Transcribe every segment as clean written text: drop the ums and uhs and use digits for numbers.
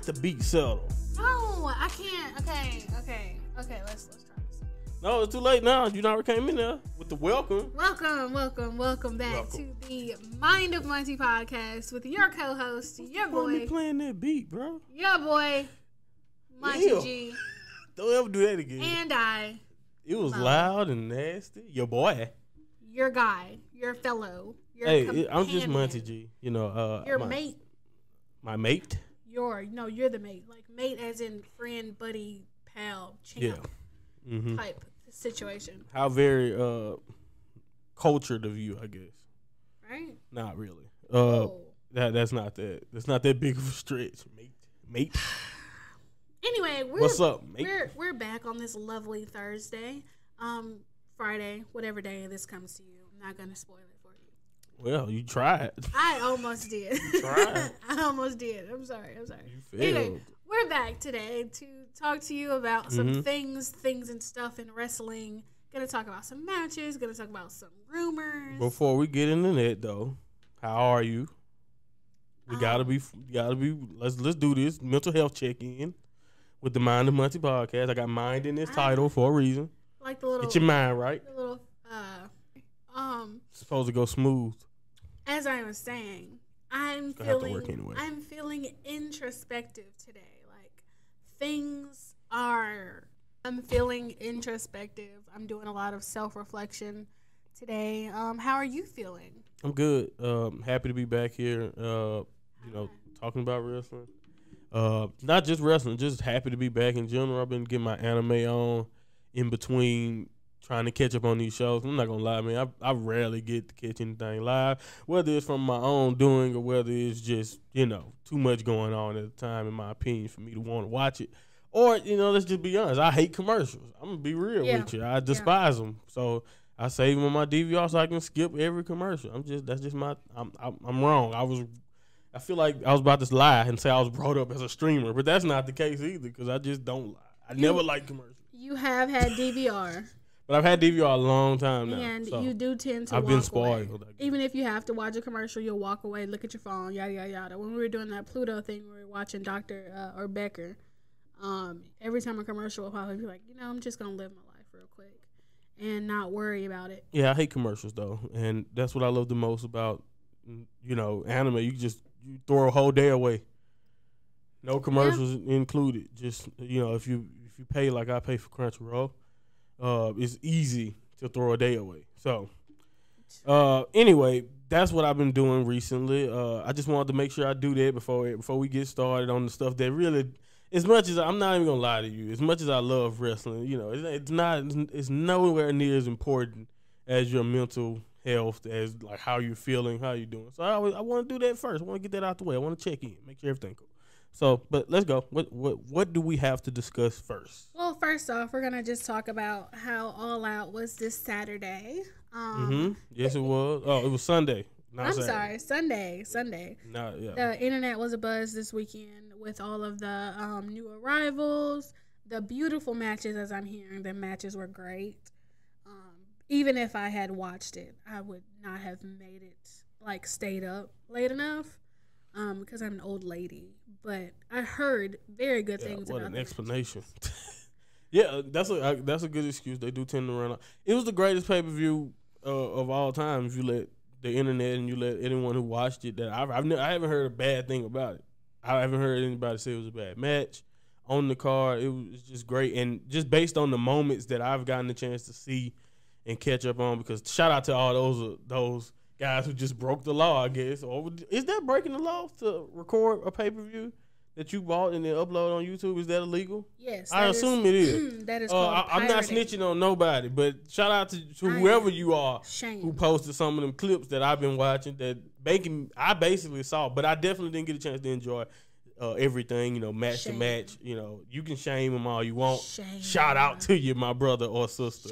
let the beat settle. No, I can't. Okay. Let's try this again. No, it's too late now. You never came in there with the welcome. Welcome back to the Mind of Monty podcast with your co-host, your boy. Playing that beat, bro. Your boy, Monty G. Don't ever do that again. And I. It was loud and nasty. Your boy. Your guy. Your fellow. Your companion. I'm just Monty G. You know, your mate. My mate. You're the mate. Like mate as in friend, buddy, pal, champ type situation. How very cultured of you, I guess. Right? Not really. That's not that big of a stretch, mate. Anyway, what's up, mate? We're back on this lovely Thursday, Friday, whatever day this comes to you. I'm not gonna spoil it for you. Well, you tried. I almost did. You tried. I almost did. I'm sorry. You failed. Anyway, we're back today to talk to you about some things and stuff in wrestling. Gonna talk about some matches. Gonna talk about some rumors. Before we get into that, though, how are you? We gotta be. Let's do this mental health check in with the Mind of Monty podcast. I got mind in this title for a reason. Like the little. Get your mind right. The little. Supposed to go smooth. As I was saying, I'm feeling introspective today. I'm feeling introspective. I'm doing a lot of self-reflection today. How are you feeling? I'm good. Happy to be back here. Talking about wrestling. Not just wrestling, just happy to be back in general. I've been getting my anime on in between trying to catch up on these shows. I'm not gonna lie, man. I rarely get to catch anything live, whether it's from my own doing or whether it's just too much going on at the time, in my opinion, for me to want to watch it. Or let's just be honest. I hate commercials. I'm gonna be real with you. I despise them. So I save them on my DVR so I can skip every commercial. I'm wrong. I feel like I was about to lie and say I was brought up as a streamer, but that's not the case either because I just don't lie. I never liked commercials. You have had DVR. But I've had DVR a long time now. And you do tend to I've been spoiled. Even if you have to watch a commercial, you'll walk away, look at your phone, yada, yada, yada. When we were doing that Pluto thing, we were watching Dr. or Becker. Every time a commercial will probably be like, I'm just going to live my life real quick and not worry about it. Yeah, I hate commercials, though. And that's what I love the most about, anime. You throw a whole day away. No commercials included. Just, if you pay like I pay for Crunchyroll, it's easy to throw a day away. So, anyway, that's what I've been doing recently. I just wanted to make sure I do that before we get started on the stuff that really, as much as I'm not even gonna lie to you, as much as I love wrestling, it's nowhere near as important as your mental health, as like how you're feeling, how you're doing. So I want to do that first. I want to get that out the way. I want to check in, make sure everything cool. So, but let's go. What do we have to discuss first? Well, first off, we're gonna just talk about how All Out was this Saturday. Yes, it was. Oh, it was Sunday. Sorry, Sunday. The internet was abuzz this weekend with all of the new arrivals, the beautiful matches. As I'm hearing, the matches were great. Even if I had watched it, I would not have made it stayed up late enough. Because I'm an old lady, but I heard very good things about it. What an explanation. Yeah, that's a good excuse. They do tend to run out. It was the greatest pay-per-view of all time. If you let the internet and you let anyone who watched it, that I haven't heard a bad thing about it. I haven't heard anybody say it was a bad match. On the card, it was just great, and just based on the moments that I've gotten the chance to see and catch up on, because shout out to all those guys who just broke the law, I guess. Or is that breaking the law to record a pay-per-view that you bought and then upload on YouTube? Is that illegal? Yes. I assume it is. That is called I'm not snitching on nobody, but shout out to whoever you are who posted some of them clips that I've been watching that I basically saw, but I definitely didn't get a chance to enjoy everything, match to match. You can shame them all you want. Shout out to you, my brother or sister.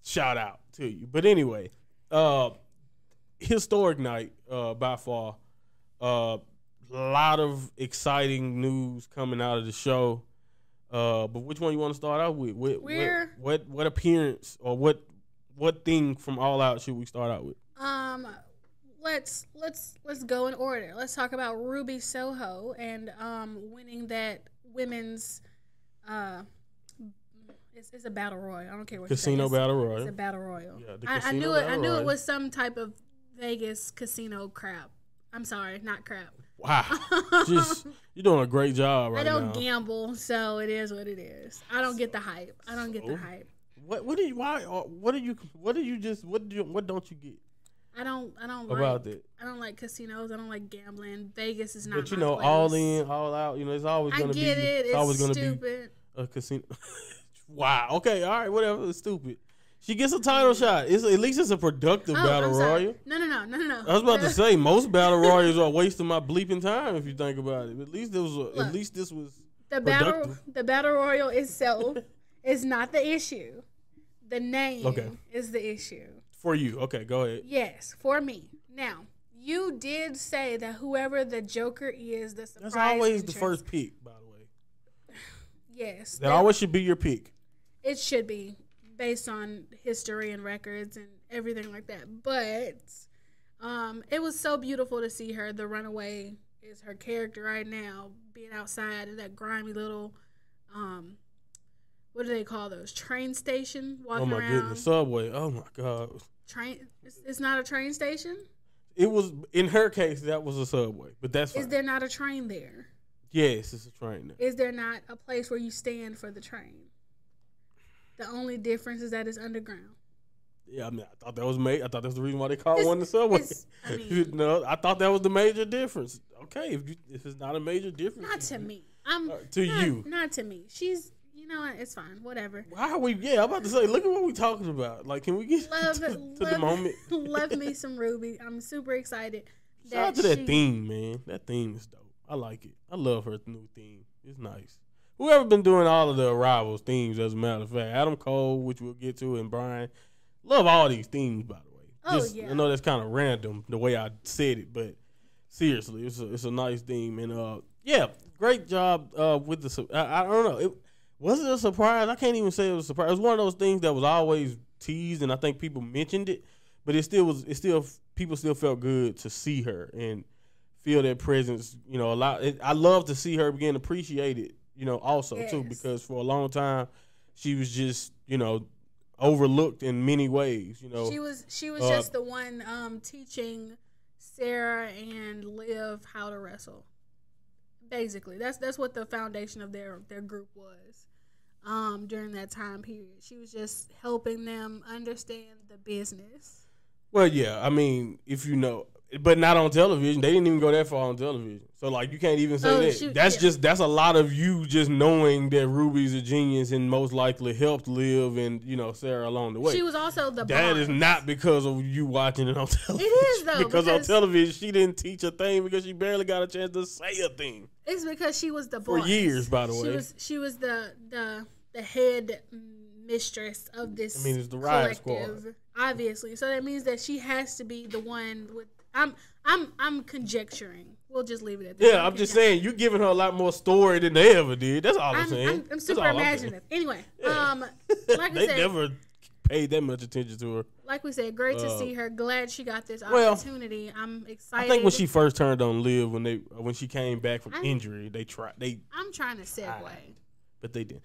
Shout out to you. But anyway, historic night by far. Lot of exciting news coming out of the show. But which one you want to start out with? What appearance or what thing from All Out should we start out with? let's go in order. Let's talk about Ruby Soho and winning that women's it's a battle royal. I don't care what casino battle royal. It's a battle royal. Yeah, I knew it. I knew it was some type of Vegas casino crap. I'm sorry, not crap. Wow, just you're doing a great job right now. I don't gamble, so it is what it is. I don't get the hype. What don't you get? I don't about that. I don't like casinos. I don't like gambling. Vegas is not. But you my know, place. all in, all out. You know, it's always going to be. It's always going to stupid. be a casino. Wow. Okay. All right. Whatever. It's stupid. She gets a title shot. At least it's a productive battle royal. No. I was about to say most battle royals are wasting my bleeping time if you think about it. But at least this was productive. The battle royal itself is not the issue. The name is the issue. For you. Okay, go ahead. Yes, for me. Now, you did say that whoever the Joker is, the surprise. That's always entrance, the first pick, by the way. Yes. That always should be your pick. It should be, based on history and records and everything like that. But it was so beautiful to see her. The Runaway is her character right now, being outside in that grimy little what do they call those? Train station? Walking around. Goodness. Subway. Oh, my God. Train? It's not a train station? It was, in her case, that was a subway. But that's fine. Is there not a train there? Yes, it's a train there. Is there not a place where you stand for the train? The only difference is that it's underground. Yeah, I mean, I thought that was I thought that's the reason why they called one the subway. I thought that was the major difference. Okay, if it's not a major difference. Not to me. You. Not to me. She's... You know what? It's fine. Whatever. Why are we? Yeah, I'm about to say. Look at what we're talking about. Like, can we get to the moment? Love me some Ruby. I'm super excited. Shout out to that theme, man. That theme is dope. I like it. I love her new theme. It's nice. Whoever been doing all of the Arrivals themes, as a matter of fact, Adam Cole, which we'll get to, and Bryan. Love all these themes, by the way. Yeah. I know that's kind of random the way I said it, but seriously, it's a nice theme, and great job with the. I don't know. Was it a surprise? I can't even say it was a surprise. It was one of those things that was always teased, and I think people mentioned it, but people still felt good to see her and feel that presence. You know, a lot. I love to see her begin appreciated. You know, also too, because for a long time she was just overlooked in many ways. You know, she was just the one teaching Sarah and Liv how to wrestle. Basically, that's what the foundation of their group was. During that time period, she was just helping them understand the business. Well, yeah, I mean, if you know, but not on television. They didn't even go that far on television. So, like, you can't even say that. That's a lot of you just knowing that Ruby's a genius and most likely helped Liv and Sarah along the way. She was also the That boss. is not because of you watching it on television. It is though because on television she didn't teach a thing because she barely got a chance to say a thing. It's because she was the boss for years. By the way, she was the head mistress of this. I mean, it's the Riot collective, Squad, obviously. So that means that she has to be the one with. I'm conjecturing. We'll just leave it at that. Yeah, I'm just saying you're giving her a lot more story than they ever did. That's all I'm saying. I'm super imaginative. Anyway, like they never paid that much attention to her. Like we said, great to see her. Glad she got this opportunity. I'm excited. I think when she first turned on Liv, when she came back from injury, I'm trying to segue. But they didn't.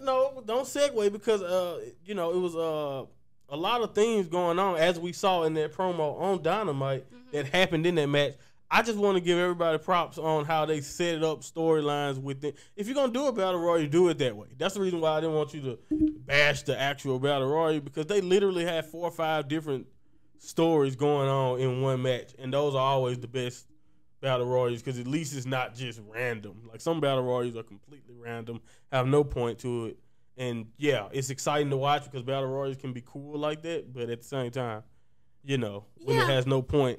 No, don't segue because it was a lot of things going on as we saw in that promo on Dynamite that happened in that match. I just want to give everybody props on how they set it up, storylines with it. If you're gonna do a battle royal, do it that way. That's the reason why I didn't want you to bash the actual battle royal, because they literally had 4 or 5 different stories going on in one match, and those are always the best battle royals because at least it's not just random. Like some battle royals are completely random, have no point to it. And yeah, it's exciting to watch because battle royals can be cool like that, but at the same time, when it has no point,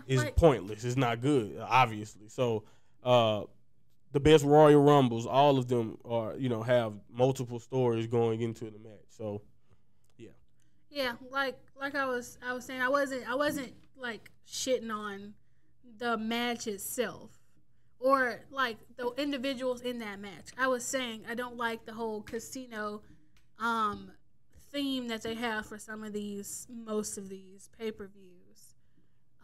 it's pointless. It's not good, obviously. So, the best Royal Rumbles, all of them are, have multiple stories going into the match. So, yeah. Yeah, like I was saying, I wasn't like shitting on the match itself or like the individuals in that match. I was saying I don't like the whole casino theme that they have for most of these pay-per-views.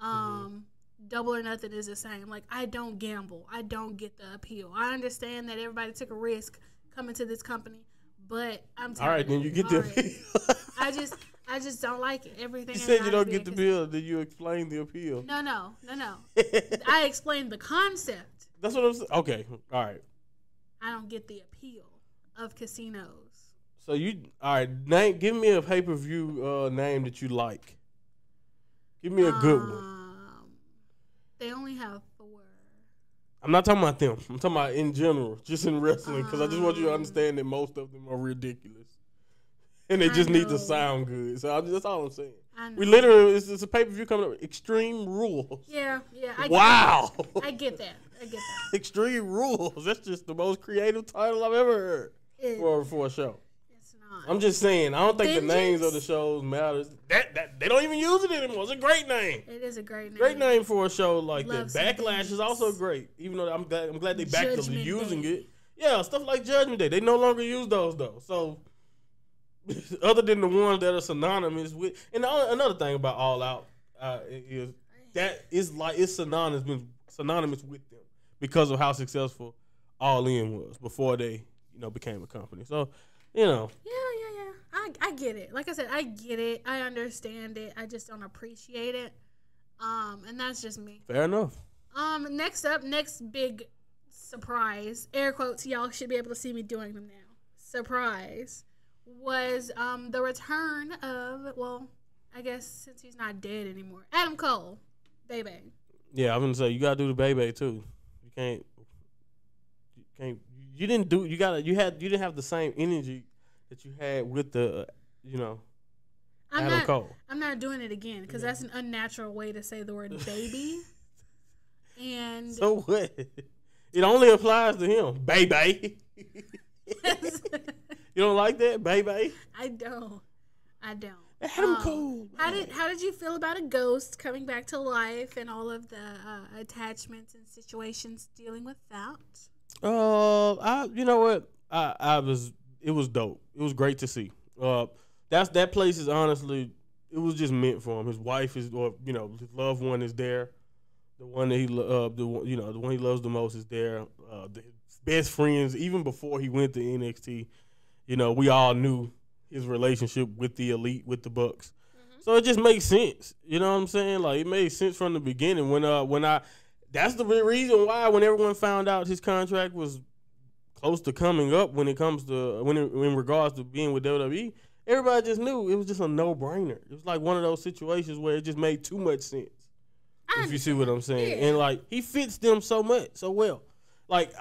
Double or Nothing is the same. Like, I don't gamble. I don't get the appeal. I understand that everybody took a risk coming to this company, but I'm tired. All right, then you get the appeal. I just don't like it. Everything. You said you don't get the appeal. Did you explain the appeal? No. I explained the concept. That's what I'm saying. Okay, all right. I don't get the appeal of casinos. So all right, give me a pay-per-view name that you like. Give me a good one. They only have 4. I'm not talking about them. I'm talking about in general, just in wrestling, because I just want you to understand that most of them are ridiculous. And they just need to sound good. So that's all I'm saying. We literally, it's a pay-per-view coming up. Extreme Rules. Yeah. Wow. I get that. Extreme Rules. That's just the most creative title I've ever heard for a show. It's not. I'm just saying, I don't think the names of the shows matter. That they don't even use it anymore. It's a great name. It is a great name. Great name for a show like that. Backlash is also great, even though I'm glad they back to using it. Yeah, stuff like Judgment Day. They no longer use those though. So other than the ones that are synonymous with, and another thing about All Out is that it's synonymous with them because of how successful All In was before they became a company. So Yeah. I get it. Like I said, I get it. I understand it. I just don't appreciate it. And that's just me. Fair enough. Next big surprise, air quotes, y'all should be able to see me doing them now. Surprise was the return of, well, I guess since he's not dead anymore, Adam Cole, Bebe. Yeah, I'm gonna say you gotta do the Bebe too. You didn't have the same energy that you had with the Adam Cole. I'm not doing it again because that's an unnatural way to say the word baby. And so what? It only applies to him, baby. You don't like that, baby? I don't. Adam Cole. How did you feel about a ghost coming back to life and all of the attachments and situations dealing with that? You know what? It was dope. It was great to see. That place is honestly, it was just meant for him. His wife is, his loved one is there. The one that the one he loves the most is there. The best friends, even before he went to NXT, we all knew his relationship with the Elite, with the Bucks. Mm-hmm. So it just makes sense. You know what I'm saying? Like, it made sense from the beginning. That's the reason why when everyone found out his contract was close to coming up when it comes to in regards to being with WWE, everybody just knew it was just a no-brainer. It was like one of those situations where it just made too much sense. If you see what I'm saying. Yeah. And like, he fits them so well. Like,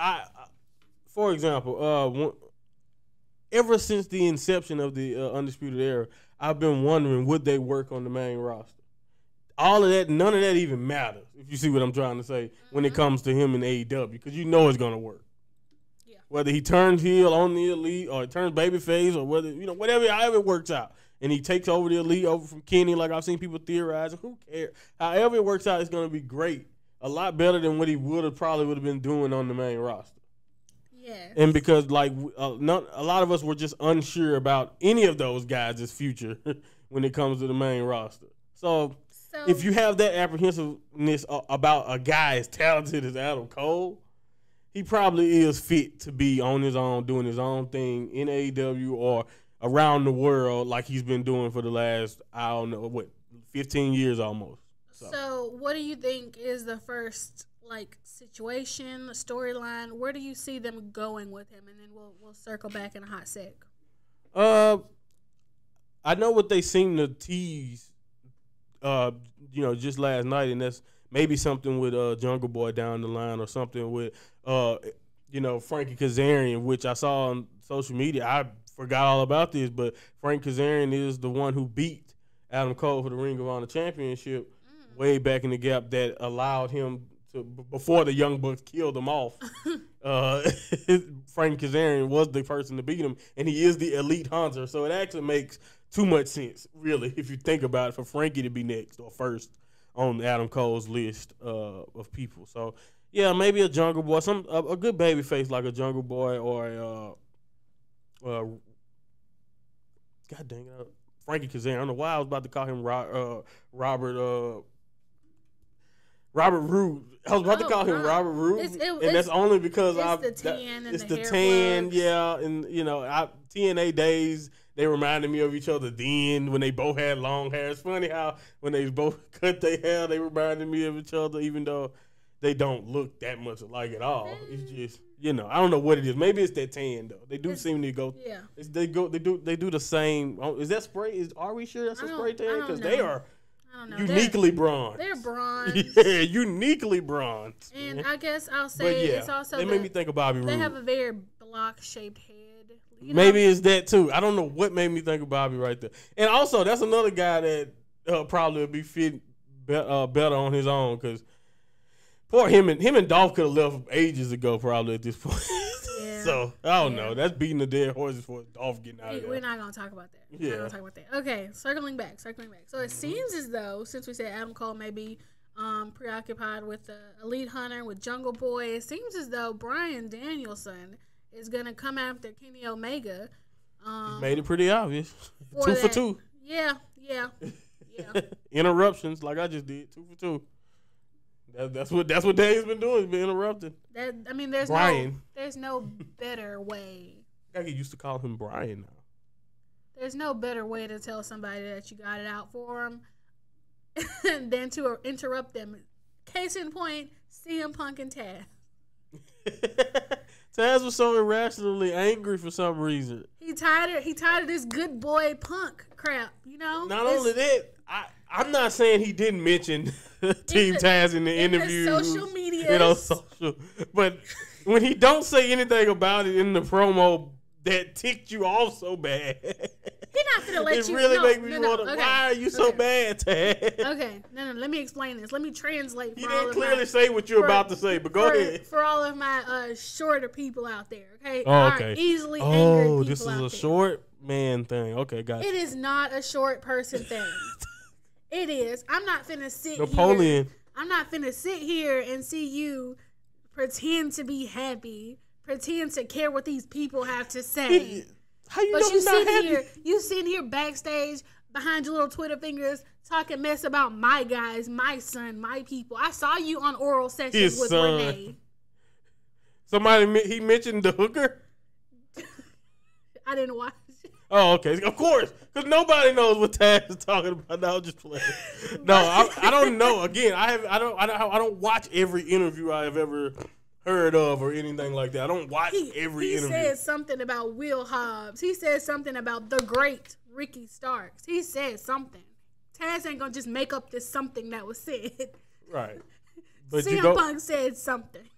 for example, ever since the inception of the Undisputed Era, I've been wondering, would they work on the main roster? All of that, none of that even matters, if you see what I'm trying to say, when it comes to him in AEW, because it's going to work. Yeah. Whether he turns heel on the Elite or he turns babyface or whether, however it works out. And he takes over the Elite over from Kenny, like I've seen people theorizing. Who cares? However it works out, it's going to be great. A lot better than what he probably would have been doing on the main roster. Yeah. And because, like, a lot of us were just unsure about any of those guys' future when it comes to the main roster. So if you have that apprehensiveness about a guy as talented as Adam Cole, he probably is fit to be on his own, doing his own thing in AEW or around the world like he's been doing for the last, 15 years almost. So what do you think is the first, situation, storyline? Where do you see them going with him? And then we'll circle back in a hot sec. I know what they seem to tease, just last night, and that's maybe something with Jungle Boy down the line or something with, Frankie Kazarian, which I saw on social media. I forgot all about this, but Frank Kazarian is the one who beat Adam Cole for the Ring of Honor Championship way back in the gap that allowed him to, before the Young Bucks killed him off. Frank Kazarian was the person to beat him, and he is the Elite Hunter. So it actually makes too much sense, really, if you think about it, for Frankie to be next or first on Adam Cole's list of people. So, yeah, maybe a Jungle Boy, a good baby face like a Jungle Boy or God dang it, Frankie Kazarian. I don't know why I was about to call him Robert. Robert Roode. I was about to call him Robert Roode, and that's only because it's the tan and it's the the hair tan, plugs. yeah, and TNA days. They reminded me of each other then when they both had long hair. It's funny how when they both cut their hair, they reminded me of each other, even though they don't look that much alike at all. It's just I don't know what it is. Maybe it's that tan though. They do seem to go. Yeah. They do the same. Is that spray? Are we sure that's a spray tan? Because they are. Uniquely bronze. They're bronze. Yeah, uniquely bronze. And I guess I'll say it's also they made me think of Bobby Roode. They have a very block-shaped head. Maybe it's that too. I don't know what made me think of Bobby right there. And also, that's another guy that probably would be fit better on his own because poor him and Dolph could have left ages ago probably at this point. Yeah. So, I don't know. That's beating the dead horses for Dolph getting out of there. We're not going to talk about that. We're not going to talk about that. Okay, circling back. So, it seems as though, since we said Adam Cole may be preoccupied with the Elite Hunter, with Jungle Boy, it seems as though Bryan Danielson is going to come after Kenny Omega. Made it pretty obvious. 2 for 2. Yeah. Interruptions, like I just did. 2 for 2. That's what Dave's been doing. He's been interrupting. There's no better way. I get used to call him Bryan now. There's no better way to tell somebody that you got it out for them than to interrupt them. Case in point, CM Punk and Taz. Taz was so irrationally angry for some reason. He tired of this good boy Punk crap, Not only that, I'm not saying he didn't mention Team Taz in the interview. Social media. But when he don't say anything about it in the promo that ticked you off so bad. He not gonna let you. It really make me wonder, why are you so bad, Taz? Okay, no, let me explain this. Let me translate. You didn't clearly say what you're about to say, but go ahead. For all of my shorter people out there, okay? Oh, okay. Easily angry people this is a short man thing. Okay, gotcha. It is not a short person thing. It is. I'm not finna sit Napoleon. Here. I'm not finna sit here and see you pretend to be happy, pretend to care what these people have to say. How you know he's not happy? You sitting here backstage behind your little Twitter fingers talking mess about my guys, my son, my people. I saw you on oral sessions with Renee. He mentioned the hooker? I didn't watch. Oh, okay. Of course. Because nobody knows what Taz is talking about. No, just playing. No, I don't know. Again, I don't watch every interview I have ever heard of or anything like that. I don't watch every interview. He said something about Will Hobbs. He said something about the great Ricky Starks. He said something. Taz ain't gonna just make up this something that was said. Right. But CM Punk said something.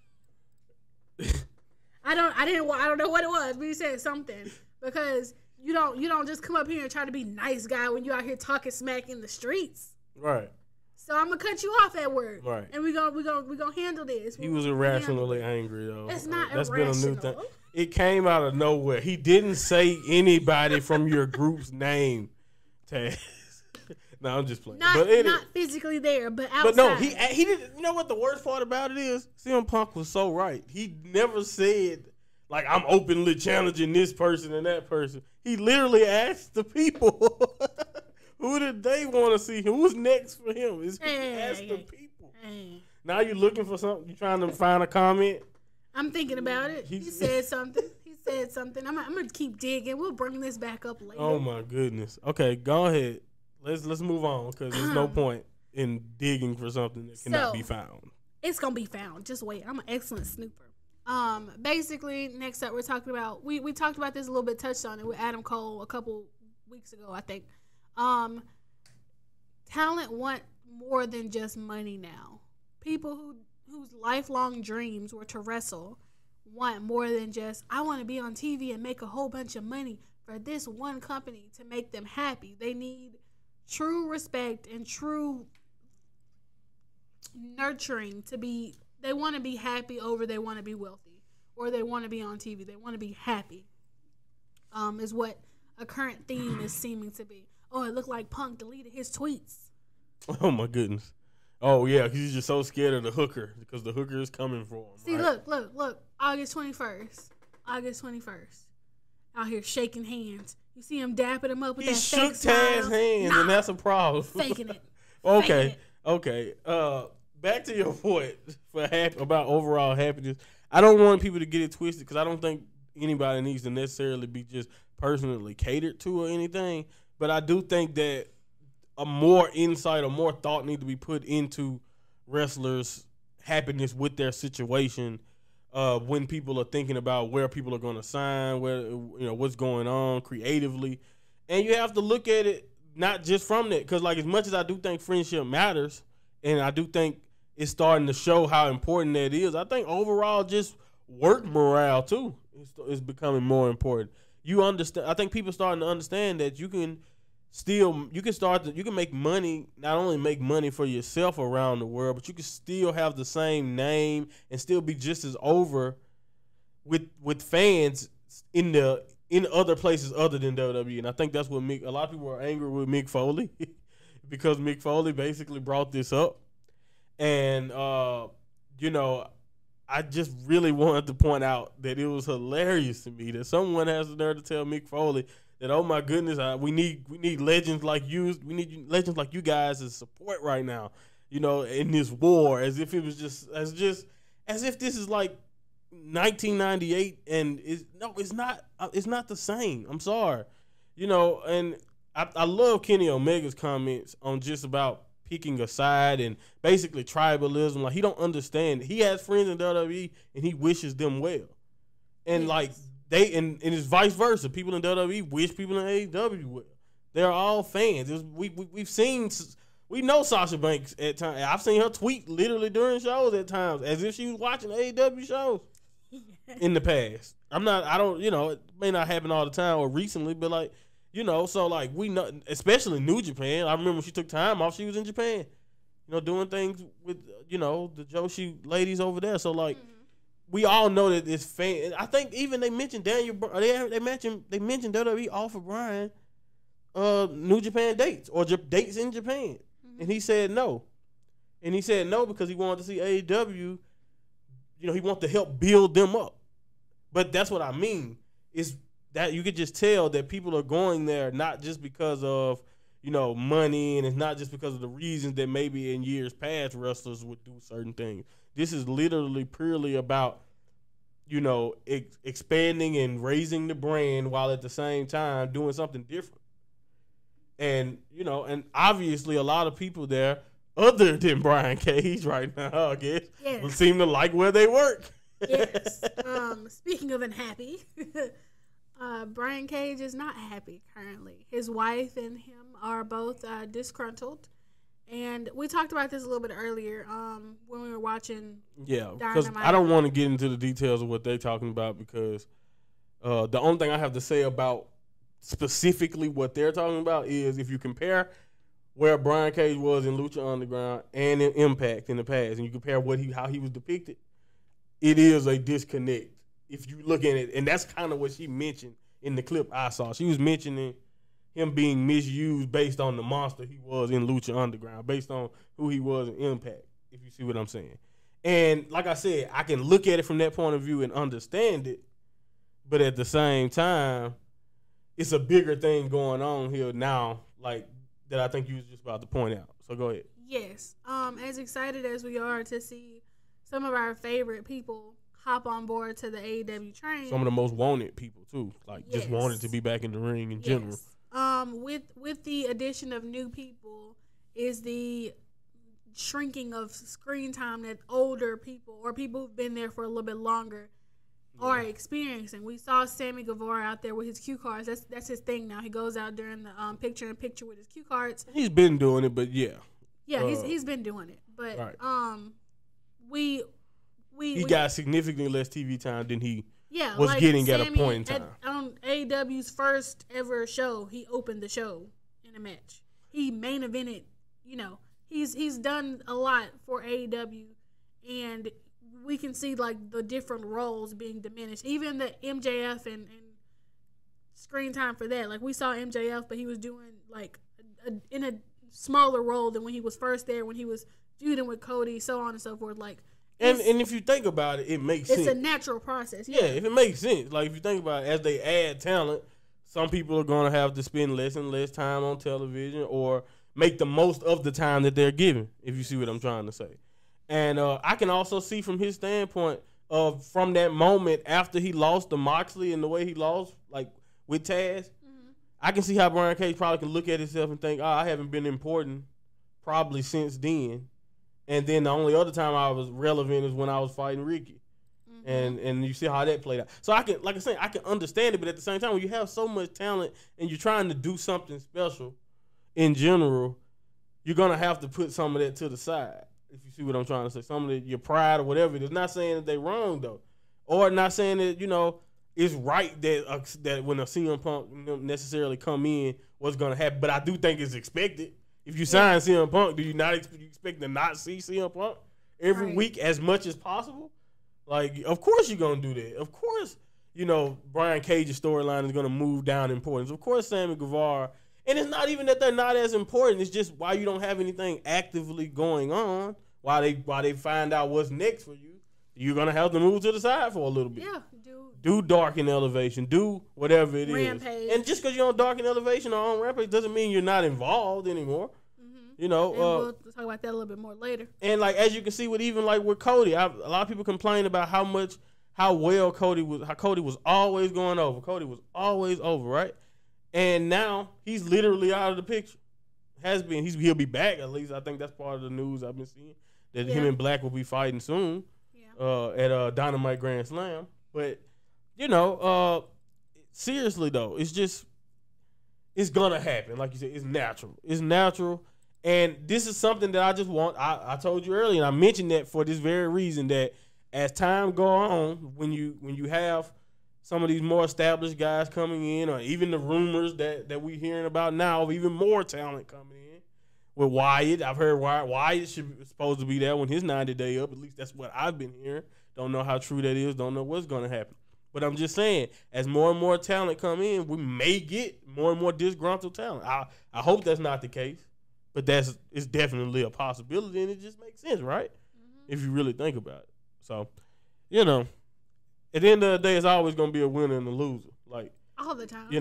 I don't know what it was, but he said something because you don't just come up here and try to be nice guy when you out here talking smack in the streets. Right. So I'm gonna cut you off at work. Right. And we gonna handle this. He was irrationally angry though. It's not That's irrational. been a new thing. It came out of nowhere. He didn't say anybody from your group's name, Taz. No, I'm just playing. Not physically there, but outside. But no, he didn't. You know what the worst part about it is? CM Punk was so right. He never said like I'm openly challenging this person and that person. He literally asked the people. Who did they want to see? Who's next for him? He asked the people. Now you're looking for something. You're trying to find a comment. I'm thinking about it. He said something. I'm gonna keep digging. We'll bring this back up later. Oh my goodness. Okay, go ahead. Let's move on because there's no point in digging for something that cannot be found. It's gonna be found. Just wait. I'm an excellent snooper. Basically, next up we're talking about we talked about this a little bit, touched on it with Adam Cole a couple weeks ago, I think. Talent want more than just money now. People whose lifelong dreams were to wrestle want more than just, I want to be on TV and make a whole bunch of money for this one company to make them happy. They need true respect and true nurturing they want to be happy over they want to be wealthy or they want to be on TV. They want to be happy, is what a current theme is seeming to be. Oh, it looked like Punk deleted his tweets. Oh, my goodness. Oh, yeah, because he's just so scared of the hooker because the hooker is coming for him. See, right? Look. August 21st. Out here shaking hands. You see him dapping him up with that fake smile. He shook Taz's hands, and that's a problem. Faking it. Okay. back to your point about overall happiness. I don't want people to get it twisted because I don't think anybody needs to necessarily be just personally catered to or anything. But I do think that a more insight or more thought need to be put into wrestlers' happiness with their situation when people are thinking about where people are going to sign, where what's going on creatively, and you have to look at it not just from that, because like as much as I do think friendship matters, and I do think it's starting to show how important that is, I think overall just work morale too is becoming more important. You understand? I think people starting to understand that you can make money, not only make money for yourself around the world, but you can still have the same name and still be just as over with fans in other places other than WWE. And I think that's what a lot of people are angry with Mick Foley because Mick Foley basically brought this up. And I just really wanted to point out that it was hilarious to me that someone has the nerve to tell Mick Foley that, oh my goodness, we need legends like you. We need legends like you guys as support right now, in this war, as if it was as if this is like 1998, and it's not. It's not the same. I'm sorry, and I love Kenny Omega's comments on just about picking a side and basically tribalism. Like, he don't understand. He has friends in WWE and he wishes them well, and like. And it's vice versa. People in WWE wish people in AEW well. They're all fans. We know Sasha Banks at times. I've seen her tweet literally during shows at times as if she was watching AEW shows in the past. It may not happen all the time or recently, but like, so like we know, especially New Japan. I remember when she took time off, she was in Japan, doing things with, the Joshi ladies over there. So like, we all know that it's fan. I think even they mentioned They mentioned WWE offered Bryan New Japan dates or dates in Japan, and he said no. And he said no because he wanted to see AEW. He wanted to help build them up. But that's what I mean is that you could just tell that people are going there not just because of money, and it's not just because of the reasons that maybe in years past wrestlers would do certain things. This is literally purely about, expanding and raising the brand while at the same time doing something different. And, and obviously a lot of people there, other than Brian Cage right now, I guess, will seem to like where they work. Yes. Speaking of unhappy, Brian Cage is not happy currently. His wife and him are both disgruntled. And we talked about this a little bit earlier when we were watching. Yeah, because I don't want to get into the details of what they're talking about because the only thing I have to say about specifically what they're talking about is if you compare where Brian Cage was in Lucha Underground and in Impact in the past, and you compare how he was depicted, it is a disconnect. If you look at it, and that's kind of what she mentioned in the clip I saw. She was mentioning him being misused based on the monster he was in Lucha Underground, based on who he was in Impact, if you see what I'm saying. And like I said, I can look at it from that point of view and understand it, but at the same time, it's a bigger thing going on here now, like that I think you was just about to point out. So go ahead. Yes. As excited as we are to see some of our favorite people hop on board to the AEW train. Some of the most wanted people too, like just wanted to be back in the ring in general. With the addition of new people is the shrinking of screen time that older people or people who've been there for a little bit longer are experiencing. We saw Sammy Guevara out there with his cue cards. That's his thing now. He goes out during the picture-in-picture with his cue cards. He's been doing it, but he's been doing it. But we got significantly less TV time than he was getting Sammy at a point in time. On AEW's first ever show, he opened the show in a match. He main evented, he's done a lot for AEW, and we can see like the different roles being diminished. Even the MJF and screen time for that. Like we saw MJF, but he was doing like in a smaller role than when he was first there, when he was feuding with Cody, so on and so forth. Like. And if you think about it, it makes sense. It's a natural process. Yeah, if it makes sense. Like, if you think about it, as they add talent, some people are going to have to spend less and less time on television or make the most of the time that they're given, if you see what I'm trying to say. And I can also see from his standpoint of from that moment after he lost to Moxley and the way he lost, like with Taz, I can see how Brian Cage probably can look at himself and think, I haven't been important probably since then. And then the only other time I was relevant is when I was fighting Ricky. And you see how that played out. So I can, like I said, I can understand it, but at the same time, when you have so much talent and you're trying to do something special in general, you're going to have to put some of that to the side. If you see what I'm trying to say, some of your pride or whatever. It's not saying that they're wrong though, or not saying that it's right that when a CM Punk necessarily come in, what's going to happen. But I do think it's expected. If you sign CM Punk, do you not expect to not see CM Punk every week as much as possible? Like, of course you're going to do that. Of course, Brian Cage's storyline is going to move down in importance. Of course, Sammy Guevara. And it's not even that they're not as important. It's just why you don't have anything actively going on while they find out what's next for you. You're going to have to move to the side for a little bit. Yeah, do Dark in Elevation. Do whatever it Rampage. Is. And just because you're on Dark in Elevation or on Rampage doesn't mean you're not involved anymore. And we'll talk about that a little bit more later. And like as you can see with even like with Cody, a lot of people complain about how well Cody was always going over. Cody was always over, right? And now he's literally out of the picture. Has been. He'll be back at least. I think that's part of the news I've been seeing that him and Black will be fighting soon at Dynamite Grand Slam. But seriously though, it's gonna happen. Like you said, it's natural. It's natural. And this is something that I just want. I told you earlier, and I mentioned that for this very reason that as time go on, when you have some of these more established guys coming in, or even the rumors that we're hearing about now of even more talent coming in with Wyatt. I've heard Wyatt supposed to be there when his 90-day up. At least that's what I've been hearing. Don't know how true that is. Don't know what's going to happen. But I'm just saying, as more and more talent come in, we may get more and more disgruntled talent. I hope that's not the case, but it's definitely a possibility, and it just makes sense, right? If you really think about it. So, at the end of the day, it's always going to be a winner and a loser. Like all the time.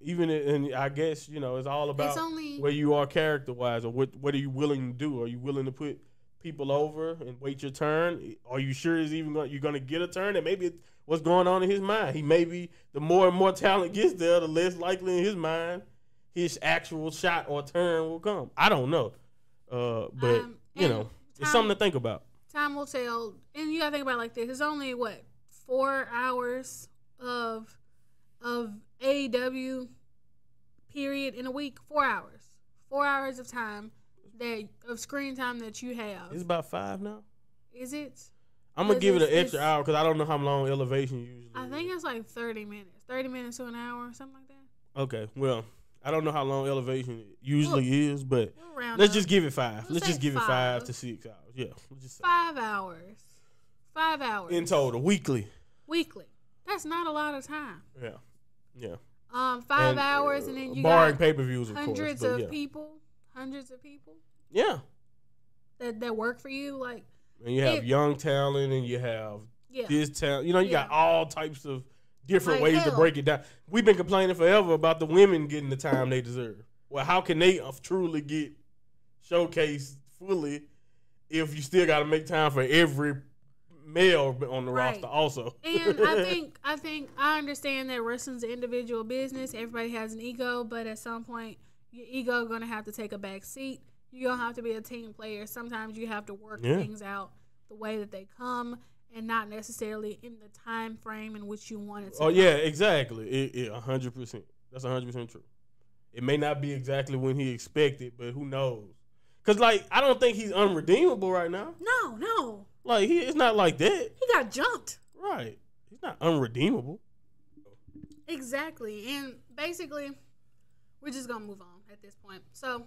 Even and I guess, it's all about where you are character-wise, or what are you willing to do? Are you willing to put people over and wait your turn? Are you sure you're going to get a turn? And maybe what's going on in his mind. He may be, the more and more talent gets there, the less likely in his mind his actual shot or turn will come. I don't know. But, it's something to think about. Time will tell. And you got to think about it like this. It's only, 4 hours of AEW period in a week? 4 hours. 4 hours of time, of screen time that you have. It's about 5 now. Is it? I'm going to give it an extra hour because I don't know how long Elevation usually is. I think it's like 30 minutes. 30 minutes to an hour or something like that. Okay. Well, I don't know how long Elevation usually is, but let's just give it 5. Let's just give it 5 to 6 hours. Yeah. 5 hours. 5 hours. In total, weekly. That's not a lot of time. Yeah. 5 hours, and then you barring got pay-per-views, of hundreds course, of people. Hundreds of people. Yeah. That work for you, And you have young talent, and you have this talent. You got all types of different ways to break it down. We've been complaining forever about the women getting the time they deserve. Well, how can they truly get showcased fully if you still got to make time for every male on the roster also? And I think I understand that wrestling's an individual business. Everybody has an ego, but at some point your ego going to have to take a back seat. You're going to have to be a team player. Sometimes you have to work things out the way that they come and not necessarily in the time frame in which you want it to. Oh, yeah, exactly. 100%. That's 100% true. It may not be exactly when he expected, but who knows? Because, I don't think he's unredeemable right now. No. It's not like that. He got jumped. Right. He's not unredeemable. Exactly. And basically, we're just going to move on at this point. So,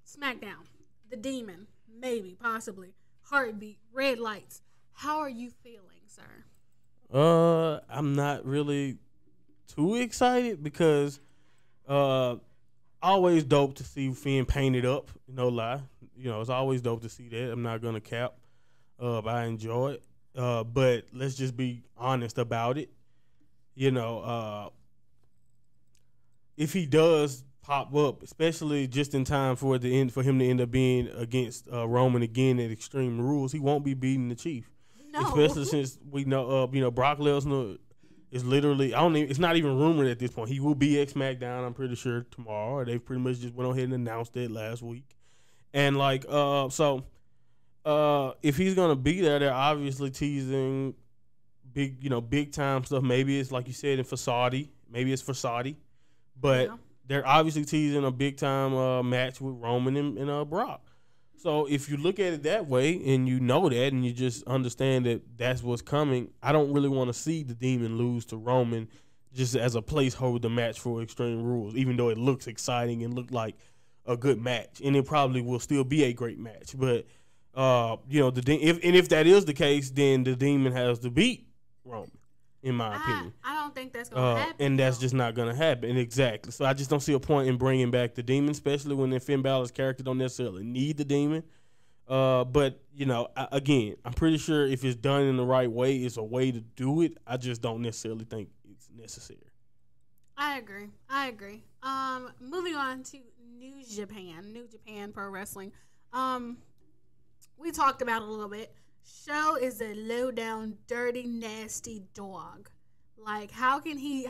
Smackdown, The Demon, maybe, possibly, Heartbeat, Red Lights. How are you feeling, sir? I'm not really too excited because always dope to see Finn painted up, no lie. It's always dope to see that. I'm not going to cap. I enjoy it. But let's just be honest about it. If he does pop up, especially just in time for the end for him to end up being against Roman again at Extreme Rules. He won't be beating the Chief, especially since we know Brock Lesnar is literally it's not even rumored at this point. He will be at SmackDown, I'm pretty sure, tomorrow. They pretty much just went ahead and announced it last week, and if he's gonna be there, they're obviously teasing big time stuff. Maybe it's like you said for Saudi. Maybe it's for Saudi, but they're obviously teasing a big time match with Roman and Brock. So if you look at it that way and you know that and you just understand that that's what's coming, I don't really want to see the Demon lose to Roman just as a placeholder match for Extreme Rules, even though it looks exciting and looked like a good match, and it probably will still be a great match. But if that is the case, then the Demon has to beat Roman, in my opinion. I don't think that's going to happen. And that's just not going to happen. Exactly. So I just don't see a point in bringing back the Demon, especially when Finn Balor's character don't necessarily need the Demon. But, again, I'm pretty sure if it's done in the right way, it's a way to do it. I just don't necessarily think it's necessary. I agree. Moving on to New Japan Pro Wrestling. We talked about it a little bit. Show is a low down, dirty, nasty dog. Like, how can he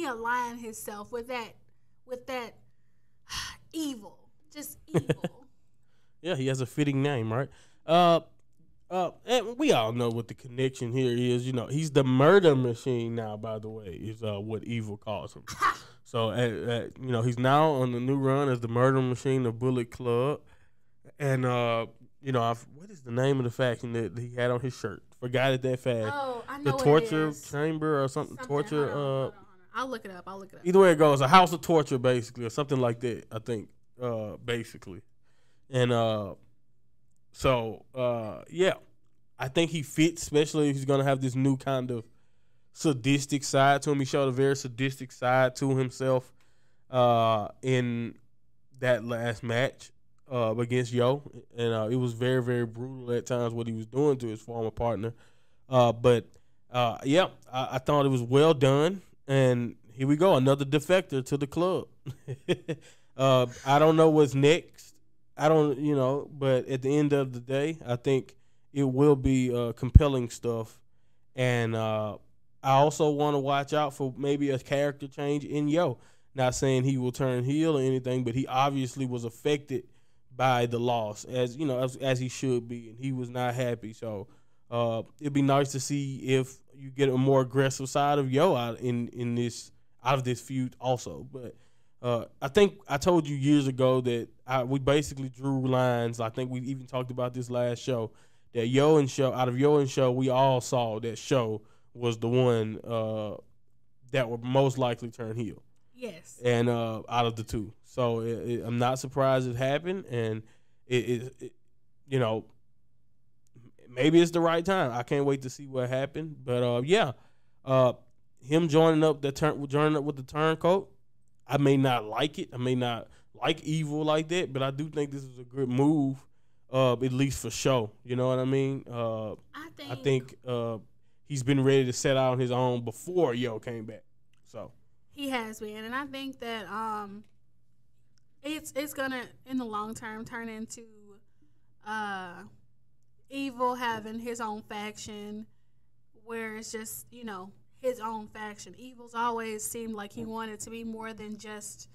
align himself with that evil? Just evil. Yeah, he has a fitting name, right? And we all know what the connection here is. He's the murder machine now, by the way, is what Evil calls him. So, he's now on the new run as the murder machine of Bullet Club. And, what is the name of the faction that he had on his shirt? Forgot it that fast. Oh, I know the Torture Chamber or something. Torture. Hold on. I'll look it up. Either way it goes, a House of Torture, basically, or something like that, I think, basically. And I think he fits, especially if he's going to have this new kind of sadistic side to him. He showed a very sadistic side to himself in that last match against Yo. And it was very, very brutal at times what he was doing to his former partner. I thought it was well done. And here we go, another defector to the club. I don't know what's next. But at the end of the day, I think it will be compelling stuff. And I also want to watch out for maybe a character change in Yo. Not saying he will turn heel or anything, but he obviously was affected by the loss, as he should be, and he was not happy. So it'd be nice to see if you get a more aggressive side of Yo out of this feud also. But I think I told you years ago that we basically drew lines. I think we even talked about this last show, that out of Yo and Show, we all saw that Show was the one that would most likely turn heel. Yes. And out of the two. So I'm not surprised it happened, and maybe it's the right time. I can't wait to see what happened. But him joining up with the turncoat, I may not like it. I may not like Evil like that, but I do think this is a good move, at least for Show. You know what I mean? I think he's been ready to set out on his own before Yo came back. So he has been, and I think that it's gonna in the long term turn into Evil having his own faction, where it's just his own faction. Evil's always seemed like he wanted to be more than just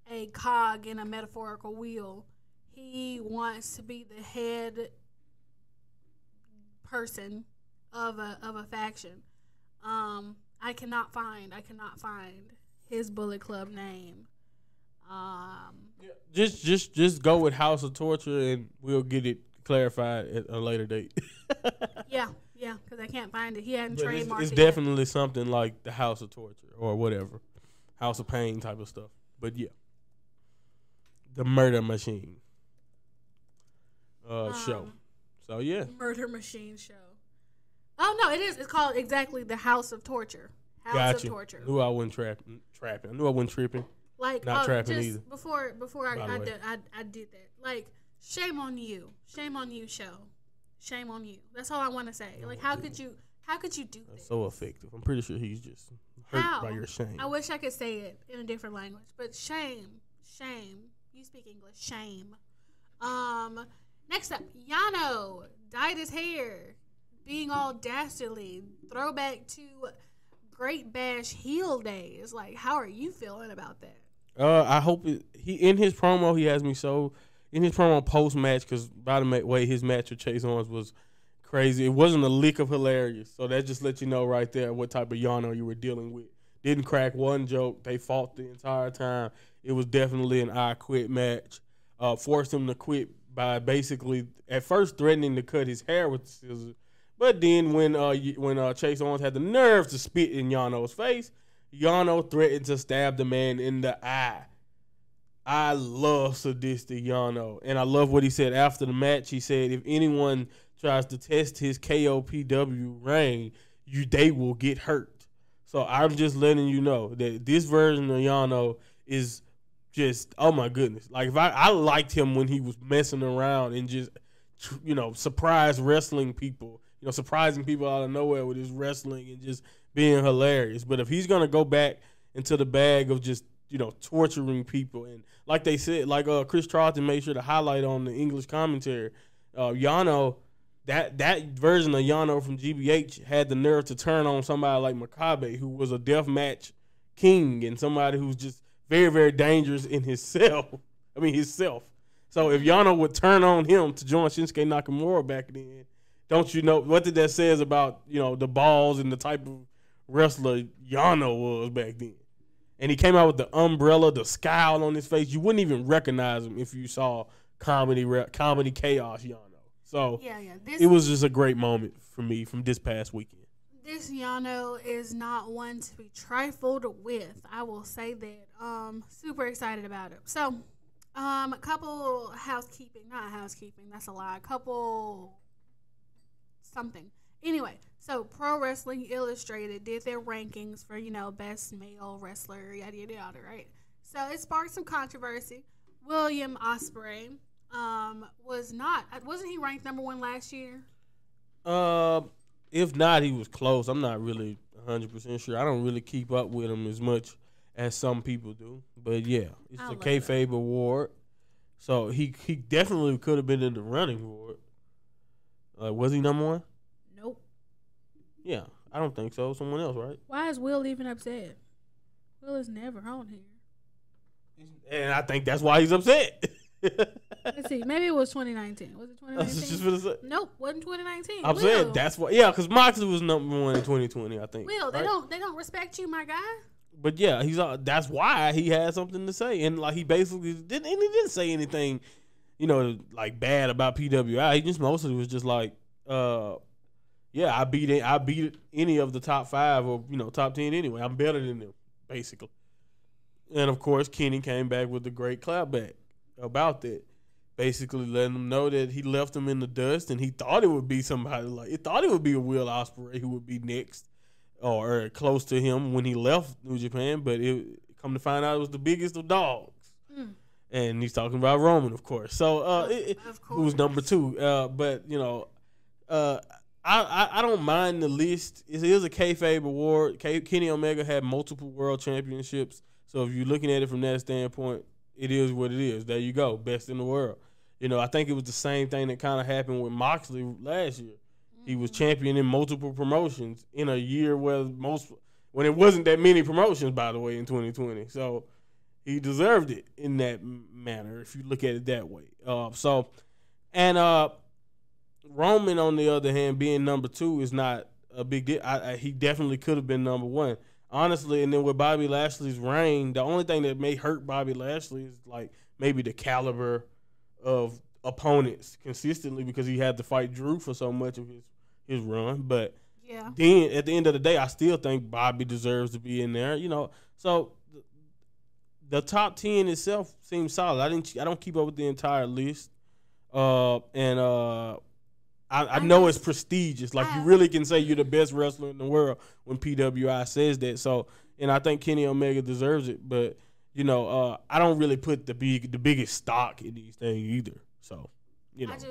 a cog in a metaphorical wheel. He wants to be the head person of a faction. I cannot find his Bullet Club name. Just go with House of Torture, and we'll get it clarified at a later date. Yeah, because I can't find it. He hadn't trademarked it. It's definitely something like the House of Torture or whatever, House of Pain type of stuff. But yeah, the Murder Machine show. So yeah, Murder Machine show. Oh no, it is. It's called exactly the House of Torture. House of Torture. Knew I wasn't trapping. I knew I wasn't tripping. Like not trapping just either. Before I did that. Like, shame on you, show. Shame on you. That's all I want to say. Like, how could you do this? So effective. I'm pretty sure he's just hurt by your shame. I wish I could say it in a different language, but shame Shame. You speak English. Shame. Next up, Yano dyed his hair, being all dastardly. Throwback to Great Bash heel days. Like, how are you feeling about that? I hope he in his promo he has me so in his promo post match, because by the way his match with Chase Owens was crazy. It wasn't a lick of hilarious, so that just let you know right there what type of Yano you were dealing with. Didn't crack one joke. They fought the entire time. It was definitely an I quit match. Forced him to quit by basically at first threatening to cut his hair with the scissors, but then when Chase Owens had the nerve to spit in Yano's face, Yano threatened to stab the man in the eye. I love sadistic Yano, and I love what he said after the match. He said, if anyone tries to test his KOPW reign, they will get hurt. So I'm just letting you know that this version of Yano is just, oh my goodness. Like, if I liked him when he was messing around and just, surprise wrestling people, surprising people out of nowhere with his wrestling and just being hilarious. But if he's going to go back into the bag of just, torturing people, and like they said, like Chris Charlton made sure to highlight on the English commentary, Yano, that version of Yano from GBH had the nerve to turn on somebody like Makabe, who was a deathmatch king and somebody who's just very, very dangerous in himself. So if Yano would turn on him to join Shinsuke Nakamura back then, don't you know what did that says about, the balls and the type of wrestler Yano was back then? And he came out with the umbrella, the scowl on his face. You wouldn't even recognize him if you saw comedy chaos Yano. So it was just a great moment for me from this past weekend. This Yano is not one to be trifled with. I will say that. Super excited about it. So, a couple not housekeeping, that's a lie. Something. Anyway, so Pro Wrestling Illustrated did their rankings for, best male wrestler, yada, yada, yada, right? So it sparked some controversy. William Ospreay wasn't he ranked number 1 last year? If not, he was close. I'm not really 100% sure. I don't really keep up with him as much as some people do. But yeah, it's a kayfabe award. So he definitely could have been in the running for it. Was he number 1? Nope. Yeah, I don't think so. Someone else, right? Why is Will even upset? Will is never on here. And I think that's why he's upset. Let's see. Maybe it was 2019. Was it 2019? Nope, wasn't 2019. I'm saying that's why. Yeah, because Moxley was number 1 in 2020, I think. Will, right? They don't respect you, my guy. But yeah, that's why he had something to say, and like he basically didn't say anything, like bad about PWI. He just mostly was just like, I beat any of the top 5 or top 10 anyway. I'm better than them, basically. And of course, Kenny came back with a great clapback about that, basically letting them know that he left them in the dust, and he thought it would be somebody it would be a Will Ospreay who would be next or close to him when he left New Japan, but it come to find out it was the biggest of dogs. And he's talking about Roman, of course. So who was number 2? But I don't mind the list. It is a kayfabe award. Kenny Omega had multiple world championships, so if you're looking at it from that standpoint, it is what it is. There you go, best in the world. I think it was the same thing that kind of happened with Moxley last year. He was champion in multiple promotions in a year when it wasn't that many promotions, by the way, in 2020. So he deserved it in that manner, if you look at it that way. Roman, on the other hand, being number 2 is not a big deal. He definitely could have been number 1. Honestly, and then with Bobby Lashley's reign, the only thing that may hurt Bobby Lashley is like maybe the caliber of opponents consistently, because he had to fight Drew for so much of his run. But then at the end of the day, I still think Bobby deserves to be in there. So the top 10 itself seems solid. I don't keep up with the entire list, I know it's prestigious. Like, you really can say you're the best wrestler in the world when PWI says that. So, and I think Kenny Omega deserves it. But, I don't really put the biggest stock in these things either. So,